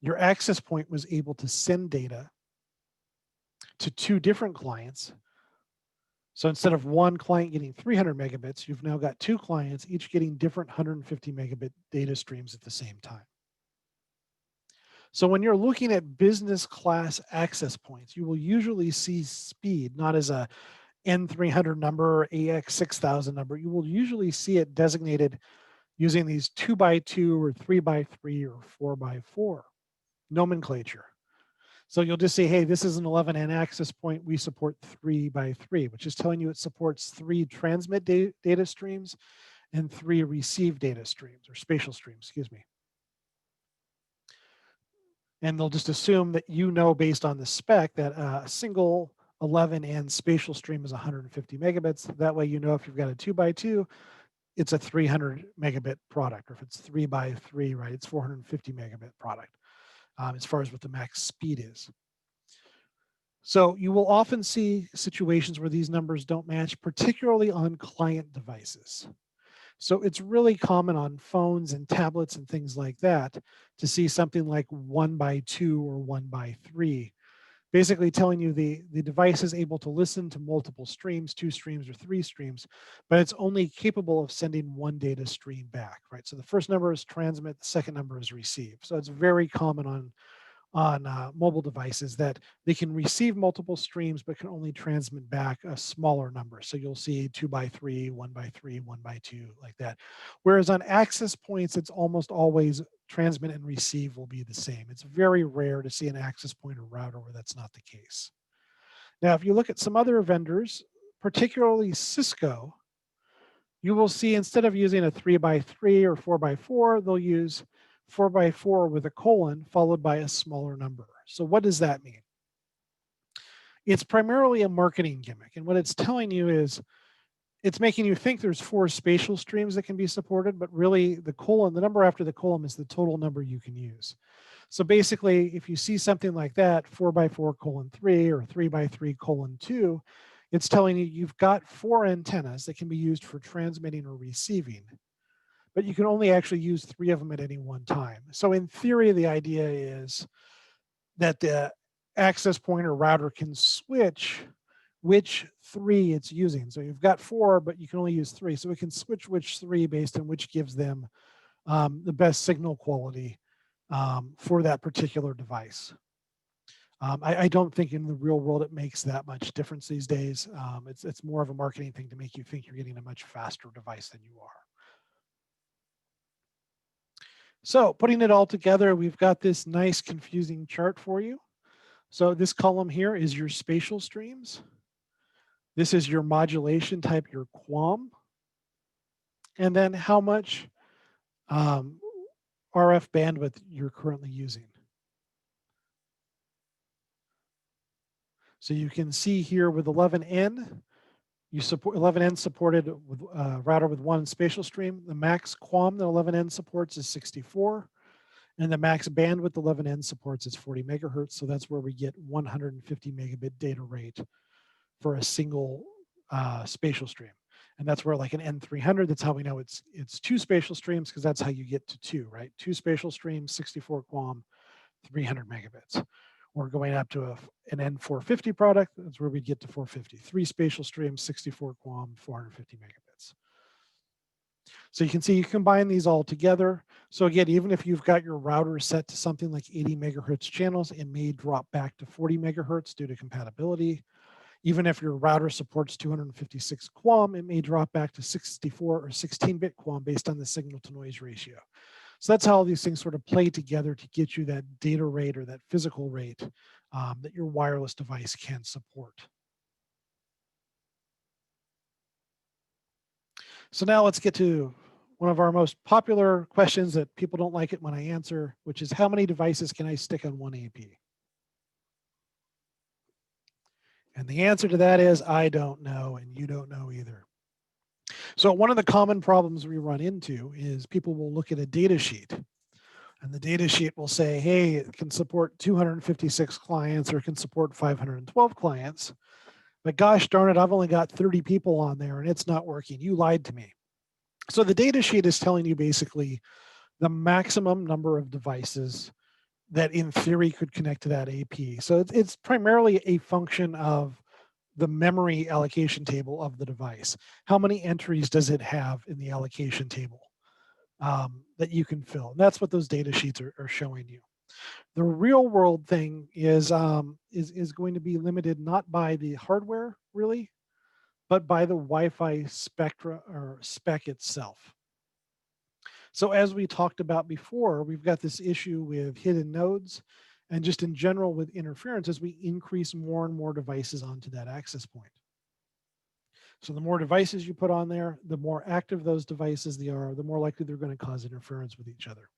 your access point was able to send data to two different clients. So instead of one client getting 300 megabits, you've now got two clients, each getting different 150 megabit data streams at the same time. So when you're looking at business class access points, you will usually see speed, not as a N300 number or AX6000 number. You will usually see it designated using these 2x2 or 3x3 or 4x4 nomenclature. So you'll just say, hey, this is an 11N access point. We support 3x3, which is telling you it supports 3 transmit data streams and 3 receive data streams or spatial streams, excuse me. And they'll just assume that you know based on the spec that a single 11N spatial stream is 150 megabits. That way you know if you've got a 2x2, it's a 300 megabit product, or if it's 3x3, right, it's 450 megabit product. As far as what the max speed is. So you will often see situations where these numbers don't match, particularly on client devices. So it's really common on phones and tablets and things like that to see something like 1x2 or 1x3, basically telling you the device is able to listen to multiple streams, 2 streams or 3 streams, but it's only capable of sending one data stream back, right? So the first number is transmit, the second number is receive. So it's very common on mobile devices that they can receive multiple streams, but can only transmit back a smaller number. So you'll see 2x3, 1x3, 1x2, like that. Whereas on access points, it's almost always transmit and receive will be the same. It's very rare to see an access point or router where that's not the case. Now, if you look at some other vendors, particularly Cisco, you will see instead of using a 3x3 or 4x4, they'll use 4x4 with a colon followed by a smaller number. So what does that mean? It's primarily a marketing gimmick. And what it's telling you is it's making you think there's 4 spatial streams that can be supported, but really the colon, the number after the colon is the total number you can use. So basically, if you see something like that, 4x4 colon 3 or 3x3 colon 2, it's telling you you've got 4 antennas that can be used for transmitting or receiving, but you can only actually use 3 of them at any one time. So in theory, the idea is that the access point or router can switch which 3 it's using. So you've got 4, but you can only use 3. So it can switch which 3 based on which gives them the best signal quality for that particular device. I don't think in the real world it makes that much difference these days. It's more of a marketing thing to make you think you're getting a much faster device than you are. So putting it all together, we've got this nice confusing chart for you. So this column here is your spatial streams. This is your modulation type, your QAM, and then how much RF bandwidth you're currently using. So you can see here with 11N, you support 11N supported with router with one spatial stream. The max QAM that 11N supports is 64, and the max bandwidth 11N supports is 40 megahertz. So that's where we get 150 megabit data rate for a single spatial stream. And that's where like an N300, that's how we know it's two spatial streams, because that's how you get to two, right? Two spatial streams, 64 QAM, 300 megabits. We're going up to an N450 product. That's where we get to 450. Three spatial streams, 64 QAM, 450 megabits. So you can see you combine these all together. So again, even if you've got your router set to something like 80 megahertz channels, it may drop back to 40 megahertz due to compatibility. Even if your router supports 256 QAM, it may drop back to 64 or 16-bit QAM based on the signal to noise ratio. So that's how these things sort of play together to get you that data rate or that physical rate that your wireless device can support. So now let's get to one of our most popular questions that people don't like it when I answer, which is how many devices can I stick on one AP? And the answer to that is I don't know, and you don't know either. So one of the common problems we run into is people will look at a data sheet, and the data sheet will say, hey, it can support 256 clients or it can support 512 clients. But gosh darn it, I've only got 30 people on there and it's not working. You lied to me. So the data sheet is telling you basically the maximum number of devices that in theory could connect to that AP. So it's primarily a function of the memory allocation table of the device. How many entries does it have in the allocation table that you can fill? And that's what those data sheets are showing you. The real world thing is going to be limited not by the hardware really, but by the Wi-Fi spectra or spec itself. So as we talked about before, we've got this issue with hidden nodes and just in general with interference as we increase more and more devices onto that access point. So the more devices you put on there, the more active those devices they are, the more likely they're going to cause interference with each other.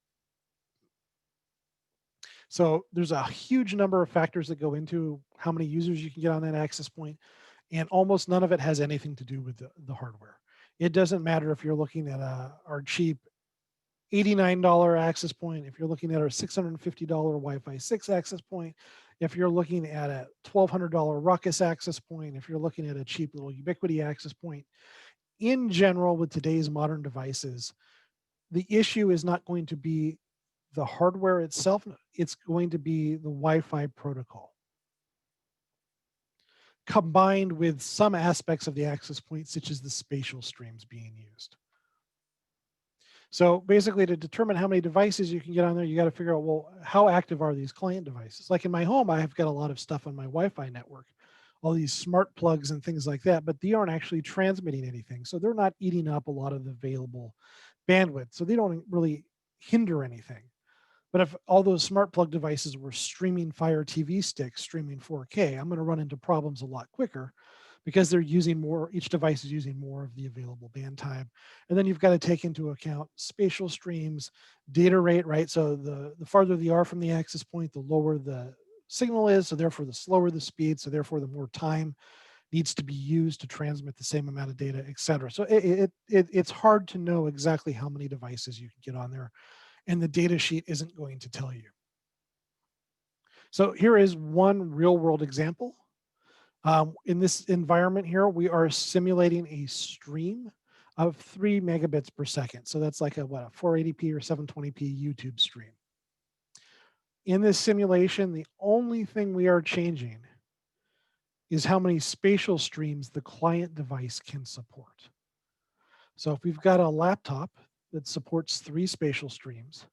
So there's a huge number of factors that go into how many users you can get on that access point, and almost none of it has anything to do with the hardware. It doesn't matter if you're looking at our cheap $89 access point, if you're looking at our $650 Wi-Fi 6 access point, if you're looking at a $1,200 Ruckus access point, if you're looking at a cheap little Ubiquity access point. In general, with today's modern devices, the issue is not going to be the hardware itself, it's going to be the Wi-Fi protocol combined with some aspects of the access point, such as the spatial streams being used. So basically, to determine how many devices you can get on there, you got to figure out, well, how active are these client devices? Like in my home, I have got a lot of stuff on my Wi-Fi network, all these smart plugs and things like that, but they aren't actually transmitting anything. So they're not eating up a lot of the available bandwidth. So they don't really hinder anything. But if all those smart plug devices were streaming Fire TV sticks, streaming 4K, I'm going to run into problems a lot quicker because they're using more, each device is using more of the available band time. And then you've got to take into account spatial streams, data rate, right? So the farther they are from the access point, the lower the signal is. So therefore the slower the speed. So therefore the more time needs to be used to transmit the same amount of data, et cetera. So it's hard to know exactly how many devices you can get on there, and the data sheet isn't going to tell you. So here is one real world example. In this environment here, we are simulating a stream of 3 megabits per second. So that's like a 480p or 720p YouTube stream. In this simulation, the only thing we are changing is how many spatial streams the client device can support. So if we've got a laptop that supports 3 spatial streams,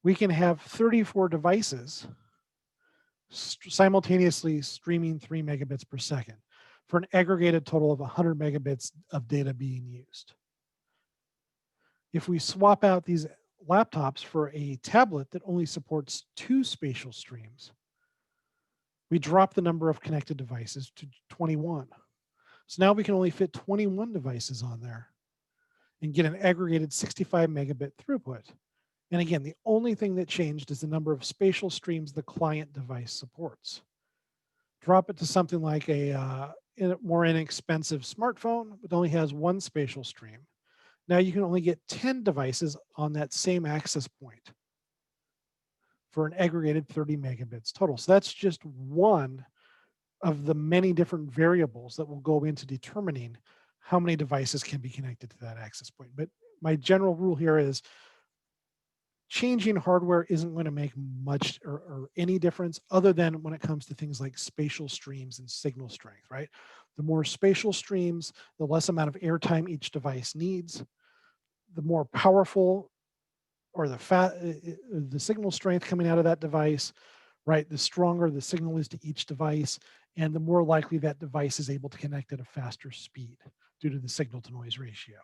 we can have 34 devices simultaneously streaming 3 megabits per second for an aggregated total of 100 megabits of data being used. If we swap out these laptops for a tablet that only supports 2 spatial streams, we drop the number of connected devices to 21. So now we can only fit 21 devices on there and get an aggregated 65 megabit throughput. And again, the only thing that changed is the number of spatial streams the client device supports. Drop it to something like a more inexpensive smartphone, but only has one spatial stream. Now you can only get 10 devices on that same access point for an aggregated 30 megabits total. So that's just one of the many different variables that will go into determining how many devices can be connected to that access point. But my general rule here is changing hardware isn't going to make much or any difference other than when it comes to things like spatial streams and signal strength, right? The more spatial streams, the less amount of airtime each device needs, the more powerful or the signal strength coming out of that device, right? The stronger the signal is to each device, and the more likely that device is able to connect at a faster speed due to the signal to noise ratio.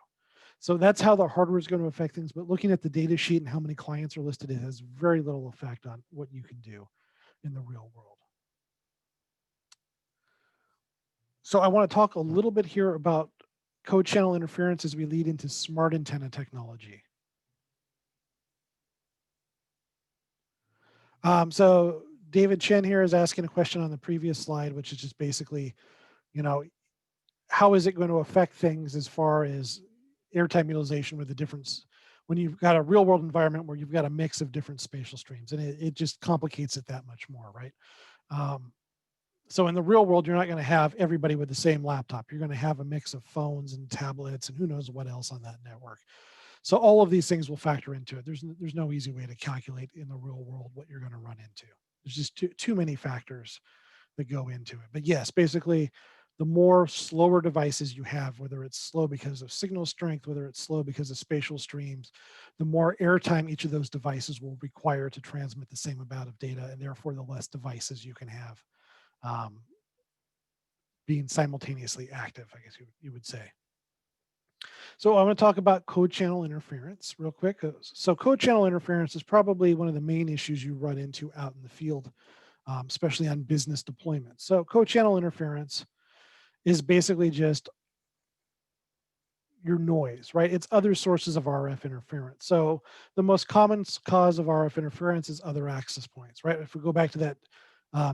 So that's how the hardware is going to affect things. But looking at the data sheet and how many clients are listed, it has very little effect on what you can do in the real world. So I want to talk a little bit here about code channel interference as we lead into smart antenna technology. So David Chen here is asking a question on the previous slide, which is just basically, you know, how is it going to affect things as far as airtime utilization with the difference when you've got a real world environment where you've got a mix of different spatial streams, and it just complicates it that much more, right? So in the real world, you're not going to have everybody with the same laptop. You're going to have a mix of phones and tablets and who knows what else on that network. So all of these things will factor into it. There's no easy way to calculate in the real world what you're going to run into. There's just too many factors that go into it. But yes, basically, the more slower devices you have, whether it's slow because of signal strength, whether it's slow because of spatial streams, the more airtime each of those devices will require to transmit the same amount of data, and therefore the less devices you can have being simultaneously active, I guess you would say. So I want to talk about code channel interference real quick. So code channel interference is probably one of the main issues you run into out in the field, especially on business deployments. So code channel interference is basically just your noise, right? It's other sources of RF interference. So the most common cause of RF interference is other access points, right? If we go back to that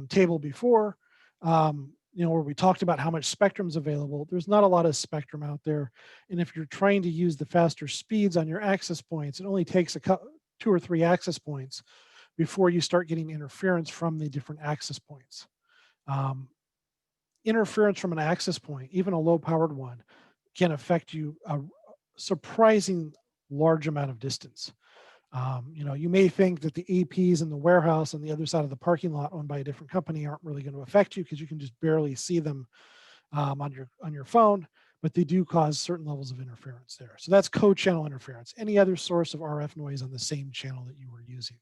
table before, where we talked about how much spectrum's available, there's not a lot of spectrum out there. And if you're trying to use the faster speeds on your access points, it only takes two or three access points before you start getting interference from the different access points. Interference from an access point, even a low powered one, can affect you a surprising large amount of distance. You may think that the APs in the warehouse on the other side of the parking lot owned by a different company aren't really going to affect you because you can just barely see them on your phone, but they do cause certain levels of interference there. So that's code channel interference, any other source of RF noise on the same channel that you were using.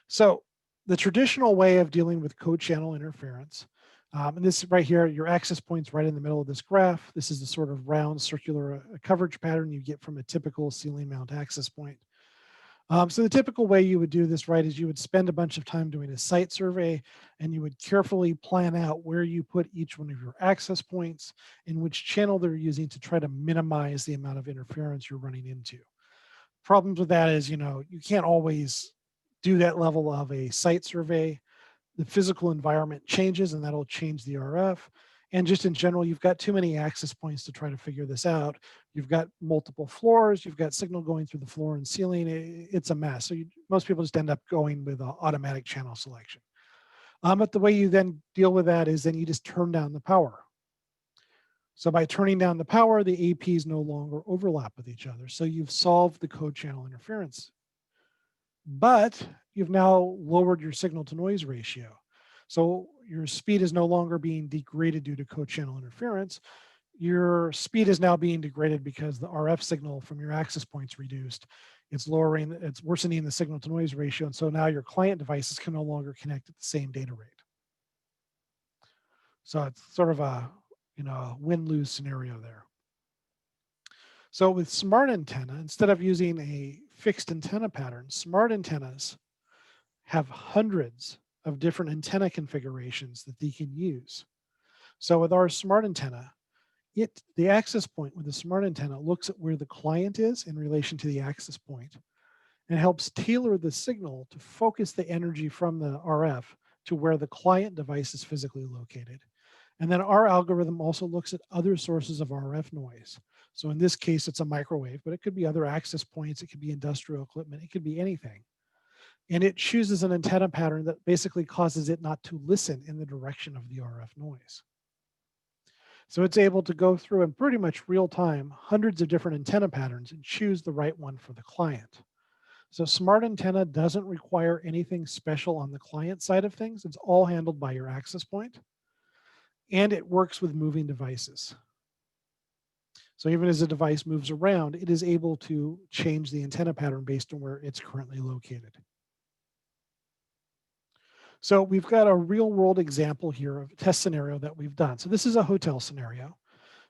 So the traditional way of dealing with code channel interference, and this right here, your access point's right in the middle of this graph. This is the sort of round circular coverage pattern you get from a typical ceiling mount access point. So the typical way you would do this, right, is you would spend a bunch of time doing a site survey, and you would carefully plan out where you put each one of your access points and which channel they're using to try to minimize the amount of interference you're running into. Problems with that is, you can't always do that level of a site survey. The physical environment changes, and that'll change the RF. And just in general, you've got too many access points to try to figure this out. You've got multiple floors, you've got signal going through the floor and ceiling. It's a mess. So most people just end up going with automatic channel selection. But the way you then deal with that is then you just turn down the power. So by turning down the power, the APs no longer overlap with each other. So you've solved the code channel interference. But you've now lowered your signal to noise ratio. So your speed is no longer being degraded due to code channel interference. Your speed is now being degraded because the RF signal from your access point's reduced. It's worsening the signal to noise ratio. And so now your client devices can no longer connect at the same data rate. So it's sort of a win-lose scenario there. So with smart antenna, instead of using a fixed antenna pattern, smart antennas have hundreds of different antenna configurations that they can use. So with our smart antenna, the access point with the smart antenna looks at where the client is in relation to the access point and helps tailor the signal to focus the energy from the RF to where the client device is physically located. And then our algorithm also looks at other sources of RF noise. So in this case, it's a microwave, but it could be other access points. It could be industrial equipment. It could be anything. And it chooses an antenna pattern that basically causes it not to listen in the direction of the RF noise. So it's able to go through in pretty much real time, hundreds of different antenna patterns and choose the right one for the client. So smart antenna doesn't require anything special on the client side of things. It's all handled by your access point, and it works with moving devices. So even as a device moves around, it is able to change the antenna pattern based on where it's currently located. So we've got a real world example here of a test scenario that we've done. So this is a hotel scenario,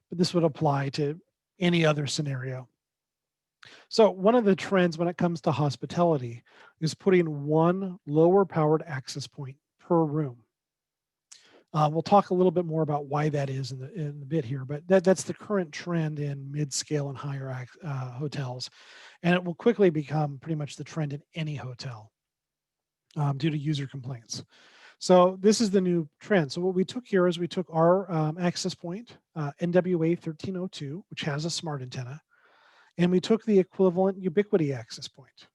but this would apply to any other scenario. So one of the trends when it comes to hospitality is putting one lower powered access point per room. We'll talk a little bit more about why that is in the bit here, but that's the current trend in mid-scale and higher hotels. And it will quickly become pretty much the trend in any hotel due to user complaints. So this is the new trend. So what we took here is we took our access point, NWA 1302, which has a smart antenna, and we took the equivalent Ubiquiti access point.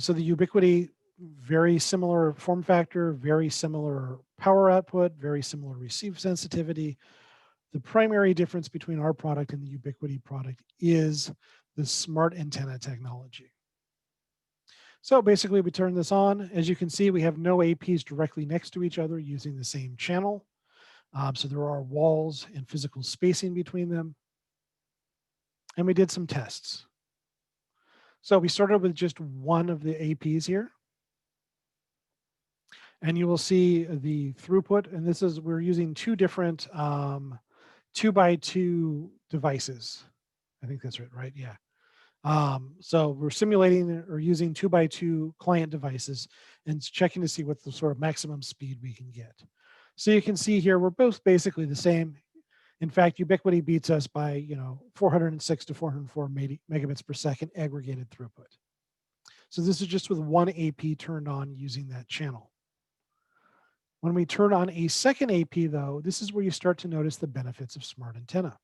So the Ubiquiti, very similar form factor, very similar power output, very similar receive sensitivity. The primary difference between our product and the Ubiquiti product is the smart antenna technology. So basically we turn this on. As you can see, we have no APs directly next to each other using the same channel. So there are walls and physical spacing between them. And we did some tests. So we started with just one of the APs here. And you will see the throughput. And this is, we're using two different 2x2 devices. I think that's right? Yeah. So we're simulating or using 2x2 client devices and checking to see what the sort of maximum speed we can get. So you can see here, we're both basically the same. In fact, Ubiquiti beats us by 406 to 404 megabits per second aggregated throughput. So this is just with one AP turned on using that channel. When we turn on a second AP though, this is where you start to notice the benefits of smart antenna.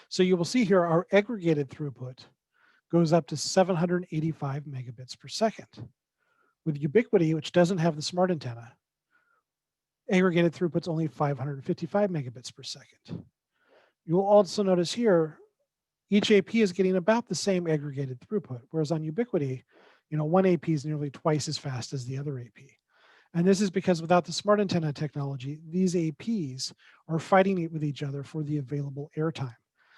So you will see here our aggregated throughput goes up to 785 megabits per second. With Ubiquiti, which doesn't have the smart antenna, aggregated throughput's only 555 megabits per second. You'll also notice here, each AP is getting about the same aggregated throughput, whereas on Ubiquiti, one AP is nearly twice as fast as the other AP. And this is because without the smart antenna technology, these APs are fighting with each other for the available airtime.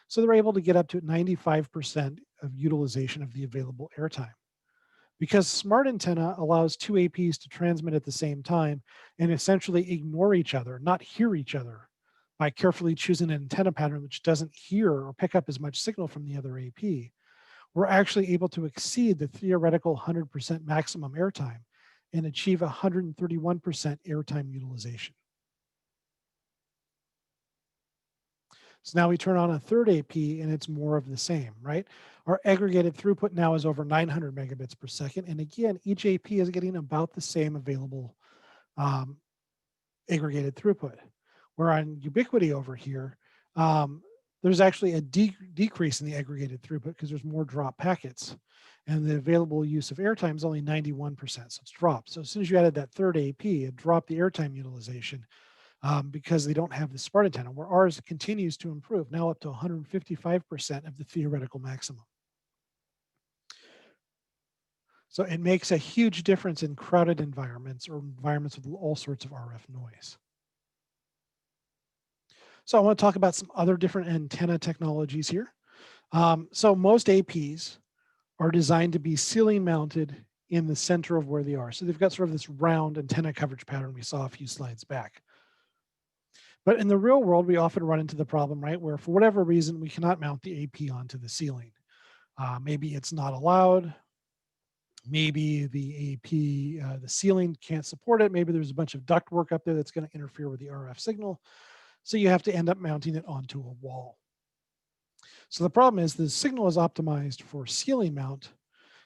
So they're able to get up to 95% of utilization of the available airtime. Because smart antenna allows two APs to transmit at the same time and essentially ignore each other, not hear each other, by carefully choosing an antenna pattern which doesn't hear or pick up as much signal from the other AP, we're actually able to exceed the theoretical 100% maximum airtime and achieve 131% airtime utilization. So now we turn on a third AP and it's more of the same, right? Our aggregated throughput now is over 900 megabits per second. And again, each AP is getting about the same available aggregated throughput. Where on Ubiquiti over here, there's actually a decrease in the aggregated throughput because there's more drop packets. And the available use of airtime is only 91%, so it's dropped. So as soon as you added that third AP, it dropped the airtime utilization because they don't have the smart antenna, where ours continues to improve, now up to 155% of the theoretical maximum. So it makes a huge difference in crowded environments or environments with all sorts of RF noise. So I want to talk about some other different antenna technologies here. So most APs are designed to be ceiling mounted in the center of where they are. So they've got sort of this round antenna coverage pattern we saw a few slides back. But in the real world, we often run into the problem, right, where for whatever reason, we cannot mount the AP onto the ceiling. Maybe it's not allowed. Maybe the AP, the ceiling can't support it. Maybe there's a bunch of duct work up there that's going to interfere with the RF signal. So you have to end up mounting it onto a wall. So the problem is the signal is optimized for ceiling mount.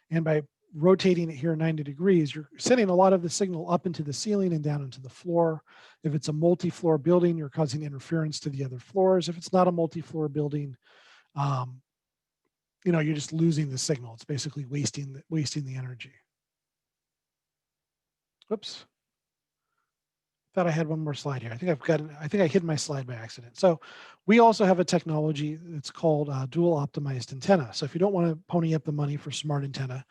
And by rotating it here 90 degrees, you're sending a lot of the signal up into the ceiling and down into the floor. If it's a multi-floor building, you're causing interference to the other floors. If it's not a multi-floor building, you're just losing the signal. It's basically wasting the energy. Oops. Thought I had one more slide here. I think I hid my slide by accident. So we also have a technology that's called dual optimized antenna. So if you don't want to pony up the money for smart antenna,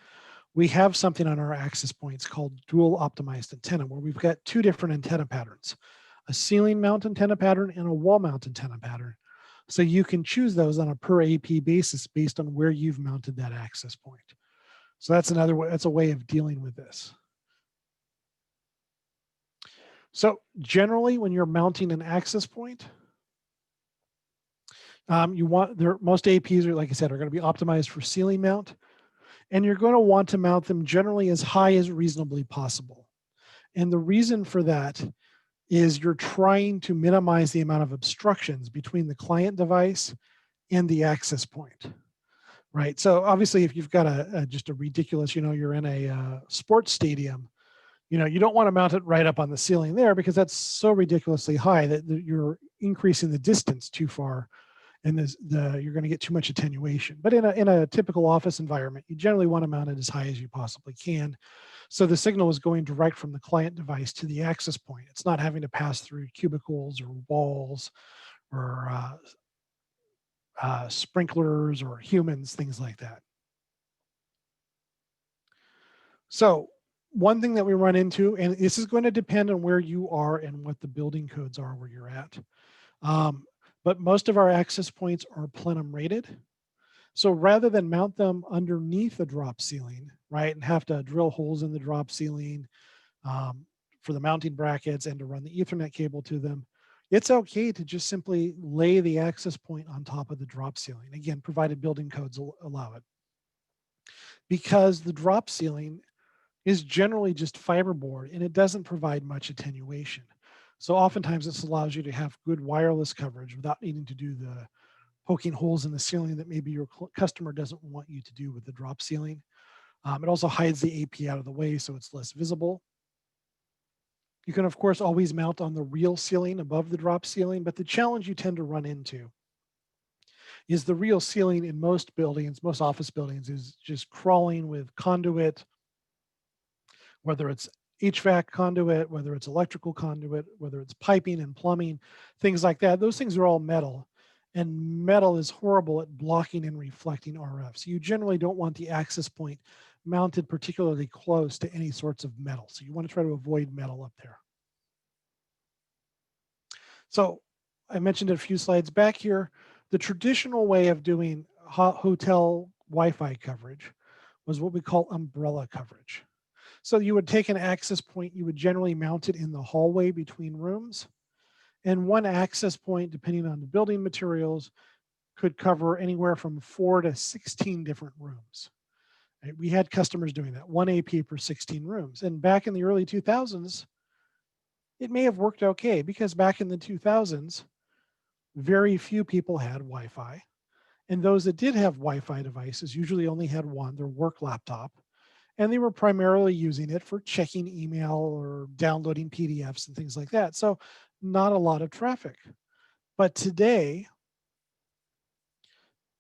we have something on our access points called dual optimized antenna, where we've got two different antenna patterns, a ceiling mount antenna pattern and a wall mount antenna pattern. So you can choose those on a per AP basis based on where you've mounted that access point. So that's another way, that's a way of dealing with this. So generally, when you're mounting an access point, most APs are, like I said, are going to be optimized for ceiling mount, and you're going to want to mount them generally as high as reasonably possible. And the reason for that is you're trying to minimize the amount of obstructions between the client device and the access point, right? So obviously, if you've got just a ridiculous, you're in a sports stadium, you don't want to mount it right up on the ceiling there because that's so ridiculously high that you're increasing the distance too far, and you're going to get too much attenuation. But in a typical office environment, you generally want to mount it as high as you possibly can. So the signal is going direct from the client device to the access point. It's not having to pass through cubicles or walls or sprinklers or humans, things like that. So one thing that we run into, and this is going to depend on where you are and what the building codes are where you're at. But most of our access points are plenum rated. So rather than mount them underneath a drop ceiling, right, and have to drill holes in the drop ceiling for the mounting brackets and to run the Ethernet cable to them, it's okay to just simply lay the access point on top of the drop ceiling. Again, provided building codes allow it. Because the drop ceiling is generally just fiberboard and it doesn't provide much attenuation. So oftentimes this allows you to have good wireless coverage without needing to do the poking holes in the ceiling that maybe your customer doesn't want you to do with the drop ceiling. It also hides the AP out of the way so it's less visible. You can of course always mount on the real ceiling above the drop ceiling, but the challenge you tend to run into is the real ceiling in most buildings, most office buildings, is just crawling with conduit, whether it's HVAC conduit, whether it's electrical conduit, whether it's piping and plumbing, things like that. Those things are all metal, and metal is horrible at blocking and reflecting RF. So you generally don't want the access point mounted particularly close to any sorts of metal. So you want to try to avoid metal up there. So I mentioned it a few slides back here. The traditional way of doing hotel Wi-Fi coverage was what we call umbrella coverage. So you would take an access point, you would generally mount it in the hallway between rooms. And one access point, depending on the building materials, could cover anywhere from 4 to 16 different rooms. Right? We had customers doing that, 1 AP per 16 rooms. And back in the early 2000s, it may have worked okay because back in the 2000s, very few people had Wi-Fi. And those that did have Wi-Fi devices usually only had one, their work laptop. And they were primarily using it for checking email or downloading PDFs and things like that. So not a lot of traffic. But today,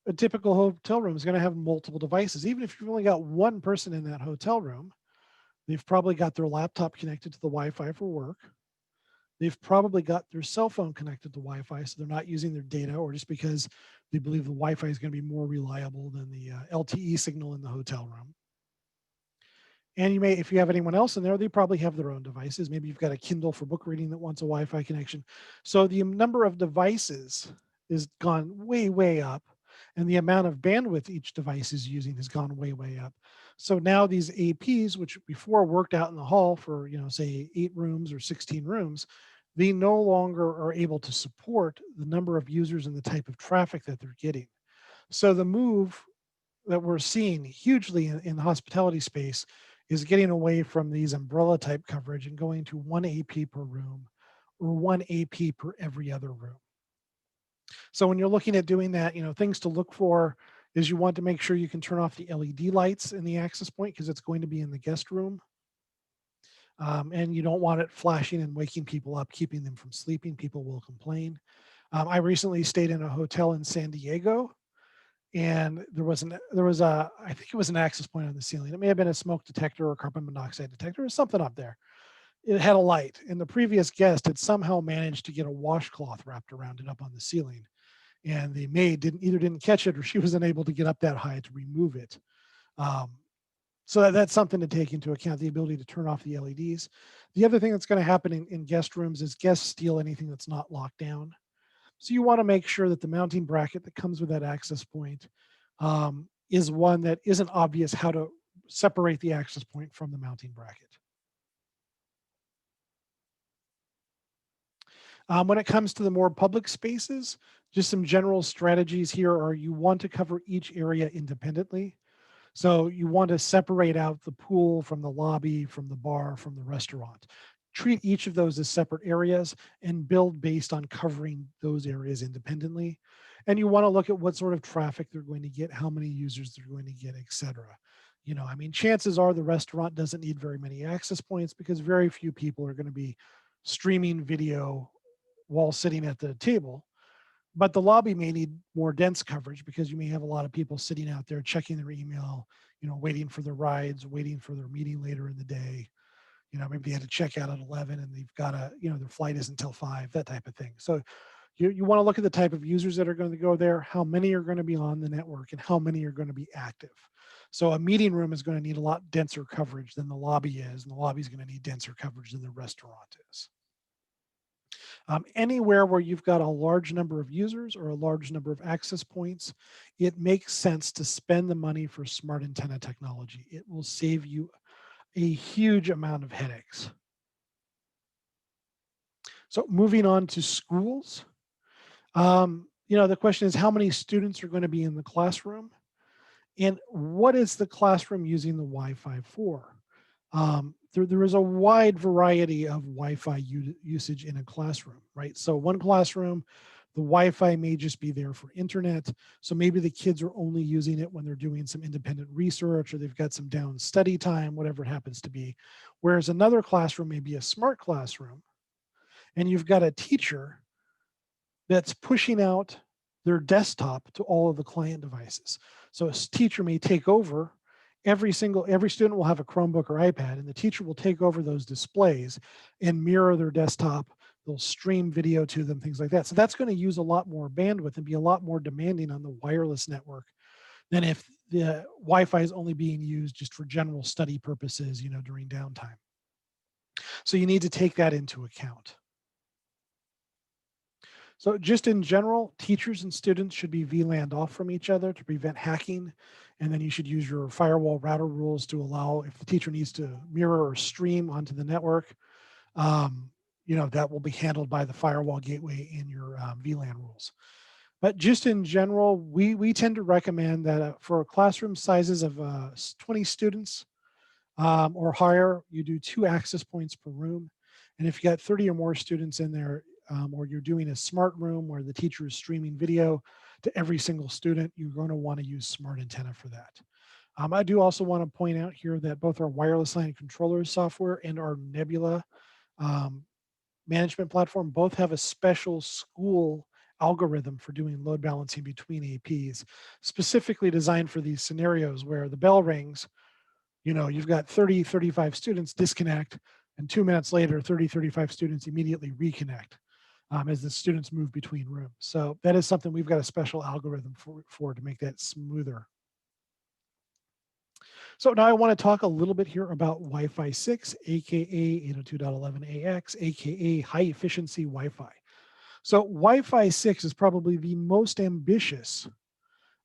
a typical hotel room is going to have multiple devices. Even if you've only got one person in that hotel room, they've probably got their laptop connected to the Wi-Fi for work. They've probably got their cell phone connected to Wi-Fi, so they're not using their data, or just because they believe the Wi-Fi is going to be more reliable than the LTE signal in the hotel room. And you may, if you have anyone else in there, they probably have their own devices. Maybe you've got a Kindle for book reading that wants a Wi-Fi connection. So the number of devices is gone way, way up. And the amount of bandwidth each device is using has gone way, way up. So now these APs, which before worked out in the hall for, say 8 rooms or 16 rooms, they no longer are able to support the number of users and the type of traffic that they're getting. So the move that we're seeing hugely in the hospitality space is getting away from these umbrella type coverage and going to one AP per room or one AP per every other room. So when you're looking at doing that, things to look for is you want to make sure you can turn off the LED lights in the access point because it's going to be in the guest room. And you don't want it flashing and waking people up, keeping them from sleeping. People will complain. I recently stayed in a hotel in San Diego, and there was I think it was an access point on the ceiling. It may have been a smoke detector or carbon monoxide detector or something up there. It had a light, and the previous guest had somehow managed to get a washcloth wrapped around it up on the ceiling. And the maid didn't catch it, or she was unable to get up that high to remove it. Um, so that's something to take into account, the ability to turn off the LEDs. The other thing that's going to happen in guest rooms is guests steal anything that's not locked down. So you want to make sure that the mounting bracket that comes with that access point is one that isn't obvious how to separate the access point from the mounting bracket. When it comes to the more public spaces, just some general strategies here are you want to cover each area independently. So you want to separate out the pool from the lobby, from the bar, from the restaurant. Treat each of those as separate areas and build based on covering those areas independently. And you want to look at what sort of traffic they're going to get, how many users they're going to get, et cetera. Chances are the restaurant doesn't need very many access points because very few people are going to be streaming video while sitting at the table. But the lobby may need more dense coverage because you may have a lot of people sitting out there checking their email, waiting for their rides, waiting for their meeting later in the day. Maybe they had to check out at 11 and they've got their flight is until 5, that type of thing. So you want to look at the type of users that are going to go there, how many are going to be on the network, and how many are going to be active. So a meeting room is going to need a lot denser coverage than the lobby is, and the lobby is going to need denser coverage than the restaurant is. Anywhere where you've got a large number of users or a large number of access points, it makes sense to spend the money for smart antenna technology. It will save you a huge amount of headaches. So moving on to schools, the question is how many students are going to be in the classroom, and what is the classroom using the Wi-Fi for? There is a wide variety of Wi-Fi usage in a classroom, right? So one classroom, the Wi-Fi may just be there for internet. So maybe the kids are only using it when they're doing some independent research or they've got some down study time, whatever it happens to be. Whereas another classroom may be a smart classroom, and you've got a teacher that's pushing out their desktop to all of the client devices. So a teacher may take over every student will have a Chromebook or iPad, and the teacher will take over those displays and mirror their desktop. They'll stream video to them, things like that. So that's going to use a lot more bandwidth and be a lot more demanding on the wireless network than if the Wi-Fi is only being used just for general study purposes, during downtime. So you need to take that into account. So just in general, teachers and students should be VLAN'd off from each other to prevent hacking. And then you should use your firewall router rules to allow, if the teacher needs to mirror or stream onto the network, that will be handled by the firewall gateway in your VLAN rules. But just in general, we tend to recommend that for classroom sizes of 20 students or higher, you do 2 access points per room. And if you got 30 or more students in there, or you're doing a smart room where the teacher is streaming video to every single student, you're going to want to use smart antenna for that. I do also want to point out here that both our wireless LAN controller software and our Nebula management platform both have a special school algorithm for doing load balancing between APs, specifically designed for these scenarios where the bell rings, you've got 30, 35 students disconnect, and 2 minutes later, 30, 35 students immediately reconnect. As the students move between rooms. So that is something we've got a special algorithm for to make that smoother. So now I want to talk a little bit here about Wi-Fi 6, aka 802.11ax, aka high efficiency Wi-Fi. So Wi-Fi 6 is probably the most ambitious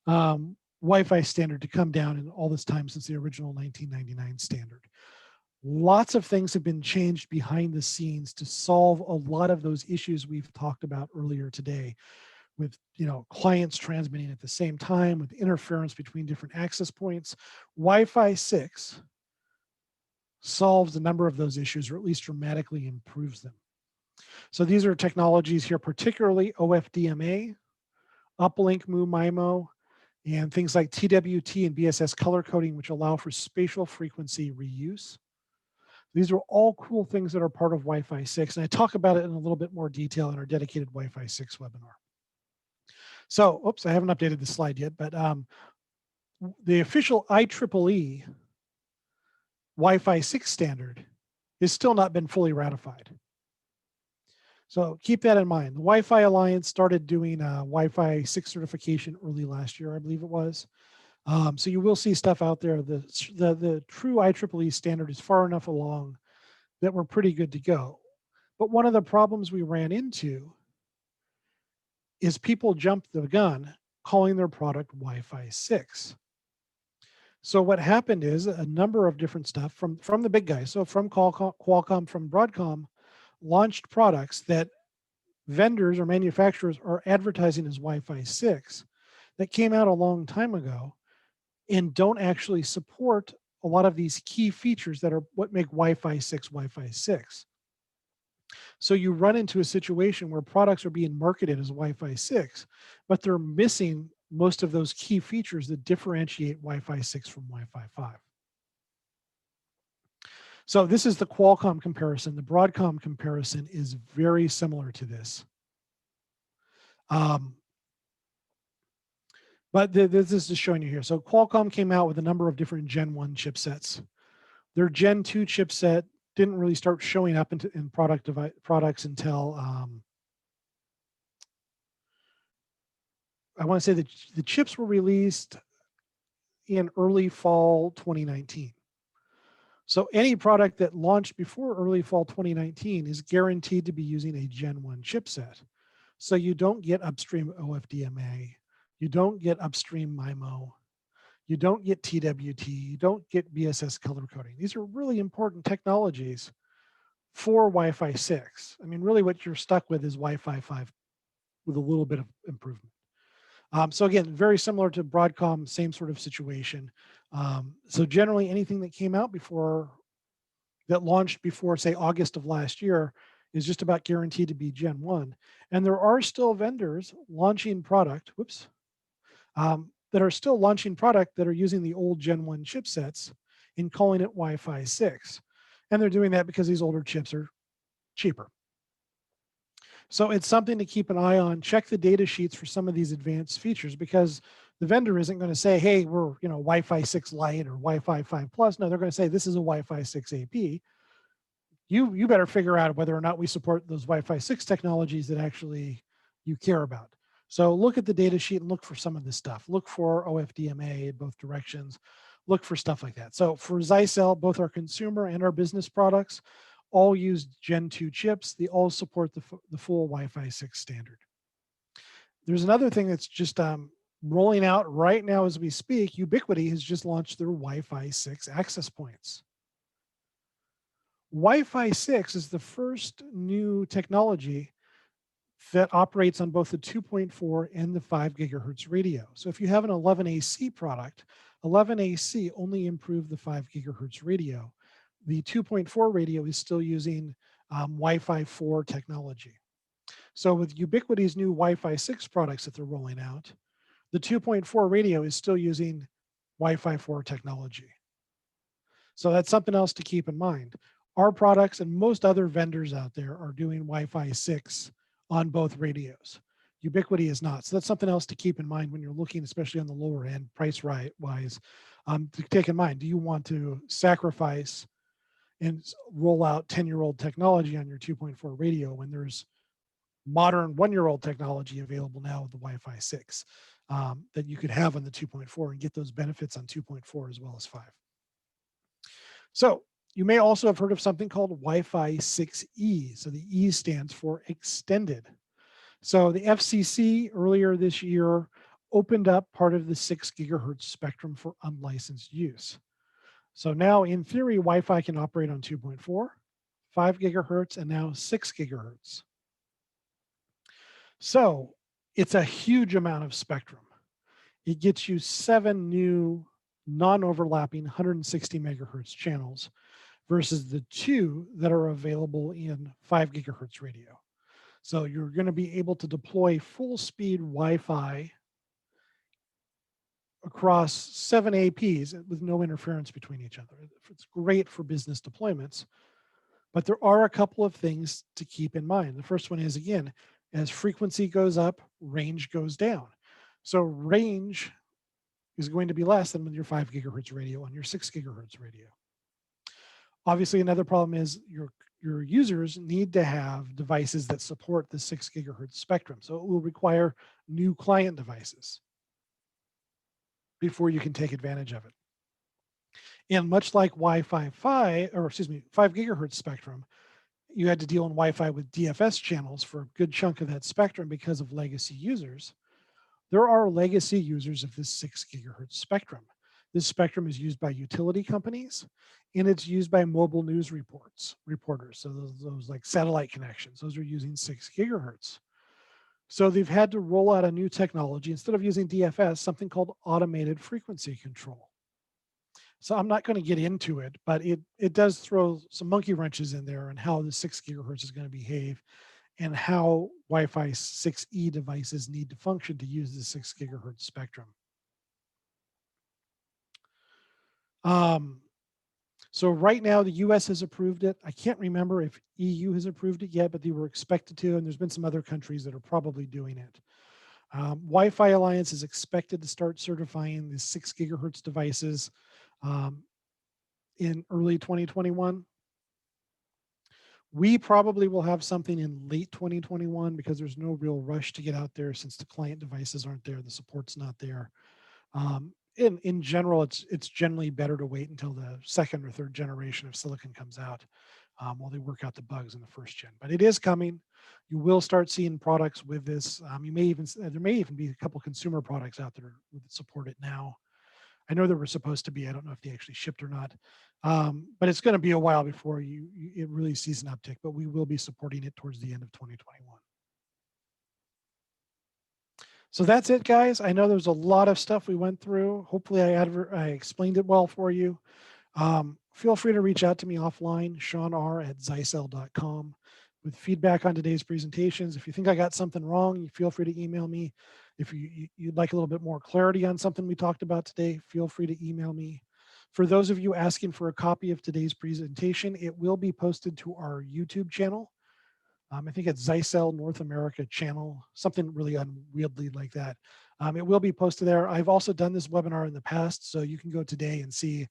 Wi-Fi standard to come down in all this time since the original 1999 standard. Lots of things have been changed behind the scenes to solve a lot of those issues we've talked about earlier today. with clients transmitting at the same time, with interference between different access points. Wi-Fi 6 solves a number of those issues, or at least dramatically improves them. So these are technologies here, particularly OFDMA, uplink MIMO, and things like TWT and BSS color coding, which allow for spatial frequency reuse. These are all cool things that are part of Wi-Fi 6, and I talk about it in a little bit more detail in our dedicated Wi-Fi 6 webinar. So, oops, I haven't updated the slide yet, but the official IEEE Wi-Fi 6 standard has still not been fully ratified. So keep that in mind. The Wi-Fi Alliance started doing Wi-Fi 6 certification early last year, I believe it was. So you will see stuff out there. The true IEEE standard is far enough along that we're pretty good to go. But one of the problems we ran into is people jumped the gun calling their product Wi-Fi 6. So what happened is a number of different stuff from the big guys, so from Qualcomm, from Broadcom, launched products that vendors or manufacturers are advertising as Wi-Fi 6 that came out a long time ago and don't actually support a lot of these key features that are what make Wi-Fi 6 Wi-Fi 6. So you run into a situation where products are being marketed as Wi-Fi 6, but they're missing most of those key features that differentiate Wi-Fi 6 from Wi-Fi 5. So this is the Qualcomm comparison. The Broadcom comparison is very similar to this. But this is just showing you here. So Qualcomm came out with a number of different Gen 1 chipsets. Their Gen 2 chipset didn't really start showing up in products until I want to say that the chips were released in early fall 2019. So any product that launched before early fall 2019 is guaranteed to be using a Gen 1 chipset. So you don't get upstream OFDMA, you don't get upstream MIMO, you don't get TWT, you don't get BSS color coding. These are really important technologies for Wi-Fi 6. I mean, really what you're stuck with is Wi-Fi 5 with a little bit of improvement. So again, very similar to Broadcom, same sort of situation. So generally anything that came out before, that launched before, say, August of last year, is just about guaranteed to be Gen 1. And there are still vendors launching product, that are still launching product that are using the old Gen 1 chipsets and calling it Wi-Fi 6. And they're doing that because these older chips are cheaper. So it's something to keep an eye on. Check the data sheets for some of these advanced features, because the vendor isn't going to say, hey, we're Wi-Fi 6 Lite or Wi-Fi 5 Plus. No, they're going to say this is a Wi-Fi 6 AP. You better figure out whether or not we support those Wi-Fi 6 technologies that actually you care about. So look at the data sheet and look for some of this stuff. Look for OFDMA in both directions. Look for stuff like that. So for Zyxel, both our consumer and our business products all use Gen 2 chips. They all support the full Wi-Fi 6 standard. There's another thing that's just rolling out right now as we speak. Ubiquiti has just launched their Wi-Fi 6 access points. Wi-Fi 6 is the first new technology that operates on both the 2.4 and the 5 gigahertz radio. So if you have an 11AC product, 11AC only improved the 5 gigahertz radio. The 2.4 radio is still using Wi-Fi 4 technology. So with Ubiquiti's new Wi-Fi 6 products that they're rolling out, the 2.4 radio is still using Wi-Fi 4 technology. So that's something else to keep in mind. Our products and most other vendors out there are doing Wi-Fi 6 on both radios. Ubiquiti is not. So that's something else to keep in mind when you're looking, especially on the lower end, price-wise, to take in mind. Do you want to sacrifice and roll out 10-year-old technology on your 2.4 radio when there's modern 1-year-old technology available now with the Wi-Fi 6 that you could have on the 2.4 and get those benefits on 2.4 as well as 5. So you may also have heard of something called Wi-Fi 6E. So the E stands for extended. So the FCC earlier this year opened up part of the 6 gigahertz spectrum for unlicensed use. So now in theory, Wi-Fi can operate on 2.4, 5 gigahertz, and now 6 gigahertz. So It's a huge amount of spectrum. It gets you 7 new non-overlapping 160 megahertz channels versus the 2 that are available in 5 gigahertz radio. So you're going to be able to deploy full speed Wi-Fi across 7 APs with no interference between each other. It's great for business deployments, but there are a couple of things to keep in mind. The first one is, again, as frequency goes up, range goes down. So range is going to be less than with your 5 gigahertz radio on your 6 gigahertz radio. Obviously, another problem is your users need to have devices that support the 6 gigahertz spectrum. So it will require new client devices before you can take advantage of it. And much like Wi-Fi 5, or excuse me, 5 gigahertz spectrum, you had to deal in Wi-Fi with DFS channels for a good chunk of that spectrum because of legacy users. There are legacy users of this 6 gigahertz spectrum. This spectrum is used by utility companies, and it's used by mobile news reporters. So those like satellite connections, those are using 6 gigahertz. So they've had to roll out a new technology. Instead of using DFS, something called automated frequency control. So I'm not going to get into it, but it does throw some monkey wrenches in there on how the 6 gigahertz is going to behave and how Wi-Fi 6E devices need to function to use the 6 gigahertz spectrum. So right now, the US has approved it. I can't remember if EU has approved it yet, but they were expected to, and there's been some other countries that are probably doing it. Wi-Fi Alliance is expected to start certifying the 6 gigahertz devices in early 2021. We probably will have something in late 2021 because there's no real rush to get out there since the client devices aren't there, the support's not there. In general, it's generally better to wait until the second or third generation of silicon comes out while they work out the bugs in the first gen. But it is coming. You will start seeing products with this. You may even there may even be a couple consumer products out there that support it now. I know there were supposed to be. I don't know if they actually shipped or not. But it's going to be a while before it really sees an uptick. But we will be supporting it towards the end of 2021. So that's it, guys. I know there's a lot of stuff we went through. Hopefully I explained it well for you. Feel free to reach out to me offline, seanr@zyxel.com, with feedback on today's presentations. If you think I got something wrong, you feel free to email me. If you'd like a little bit more clarity on something we talked about today, feel free to email me. For those of you asking for a copy of today's presentation, it will be posted to our YouTube channel. I think it's Zyxel North America channel, something really unwieldy like that. It will be posted there. I've also done this webinar in the past, so you can go today and see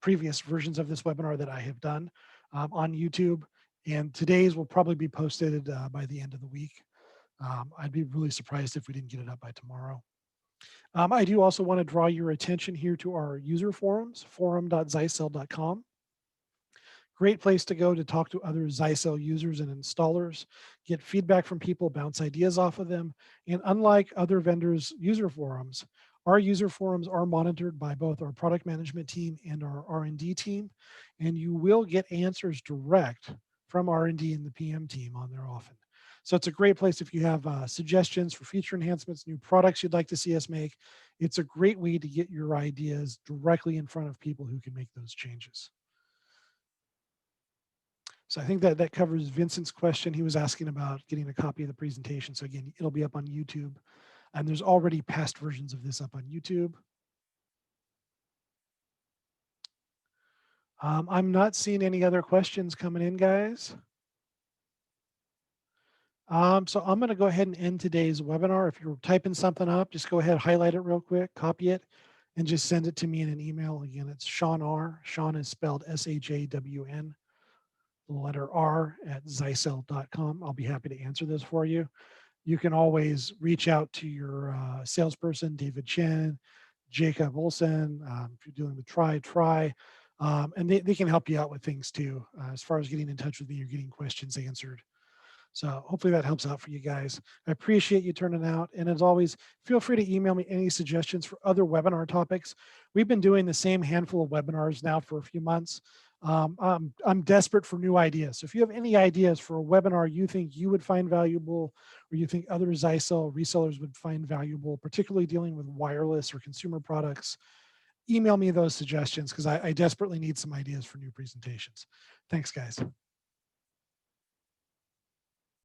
previous versions of this webinar that I have done on YouTube. And today's will probably be posted by the end of the week. I'd be really surprised if we didn't get it up by tomorrow. I do also want to draw your attention here to our user forums, forum.zyxel.com. Great place to go to talk to other Zyxel users and installers, get feedback from people, bounce ideas off of them. And unlike other vendors' user forums, our user forums are monitored by both our product management team and our R&D team, and you will get answers direct from R&D and the PM team on there often. So it's a great place if you have suggestions for feature enhancements, new products you'd like to see us make. It's a great way to get your ideas directly in front of people who can make those changes. So I think that covers Vincent's question. He was asking about getting a copy of the presentation. So again, it'll be up on YouTube. And there's already past versions of this up on YouTube. I'm not seeing any other questions coming in, guys. So I'm going to go ahead and end today's webinar. If you're typing something up, just go ahead, highlight it real quick, copy it, and just send it to me in an email. Again, it's Sean R. Sean is spelled S-H-A-W-N. The letter R at Zyxel.com. I'll be happy to answer this for you. You can always reach out to your salesperson, David Chen, Jacob Olson. If you're dealing with try, and they can help you out with things too. As far as getting in touch with me or getting questions answered. So hopefully that helps out for you guys. I appreciate you turning out. And as always, feel free to email me any suggestions for other webinar topics. We've been doing the same handful of webinars now for a few months. I'm desperate for new ideas. So if you have any ideas for a webinar you think you would find valuable, or you think other Zyxel resellers would find valuable, particularly dealing with wireless or consumer products, email me those suggestions, because I desperately need some ideas for new presentations. Thanks, guys.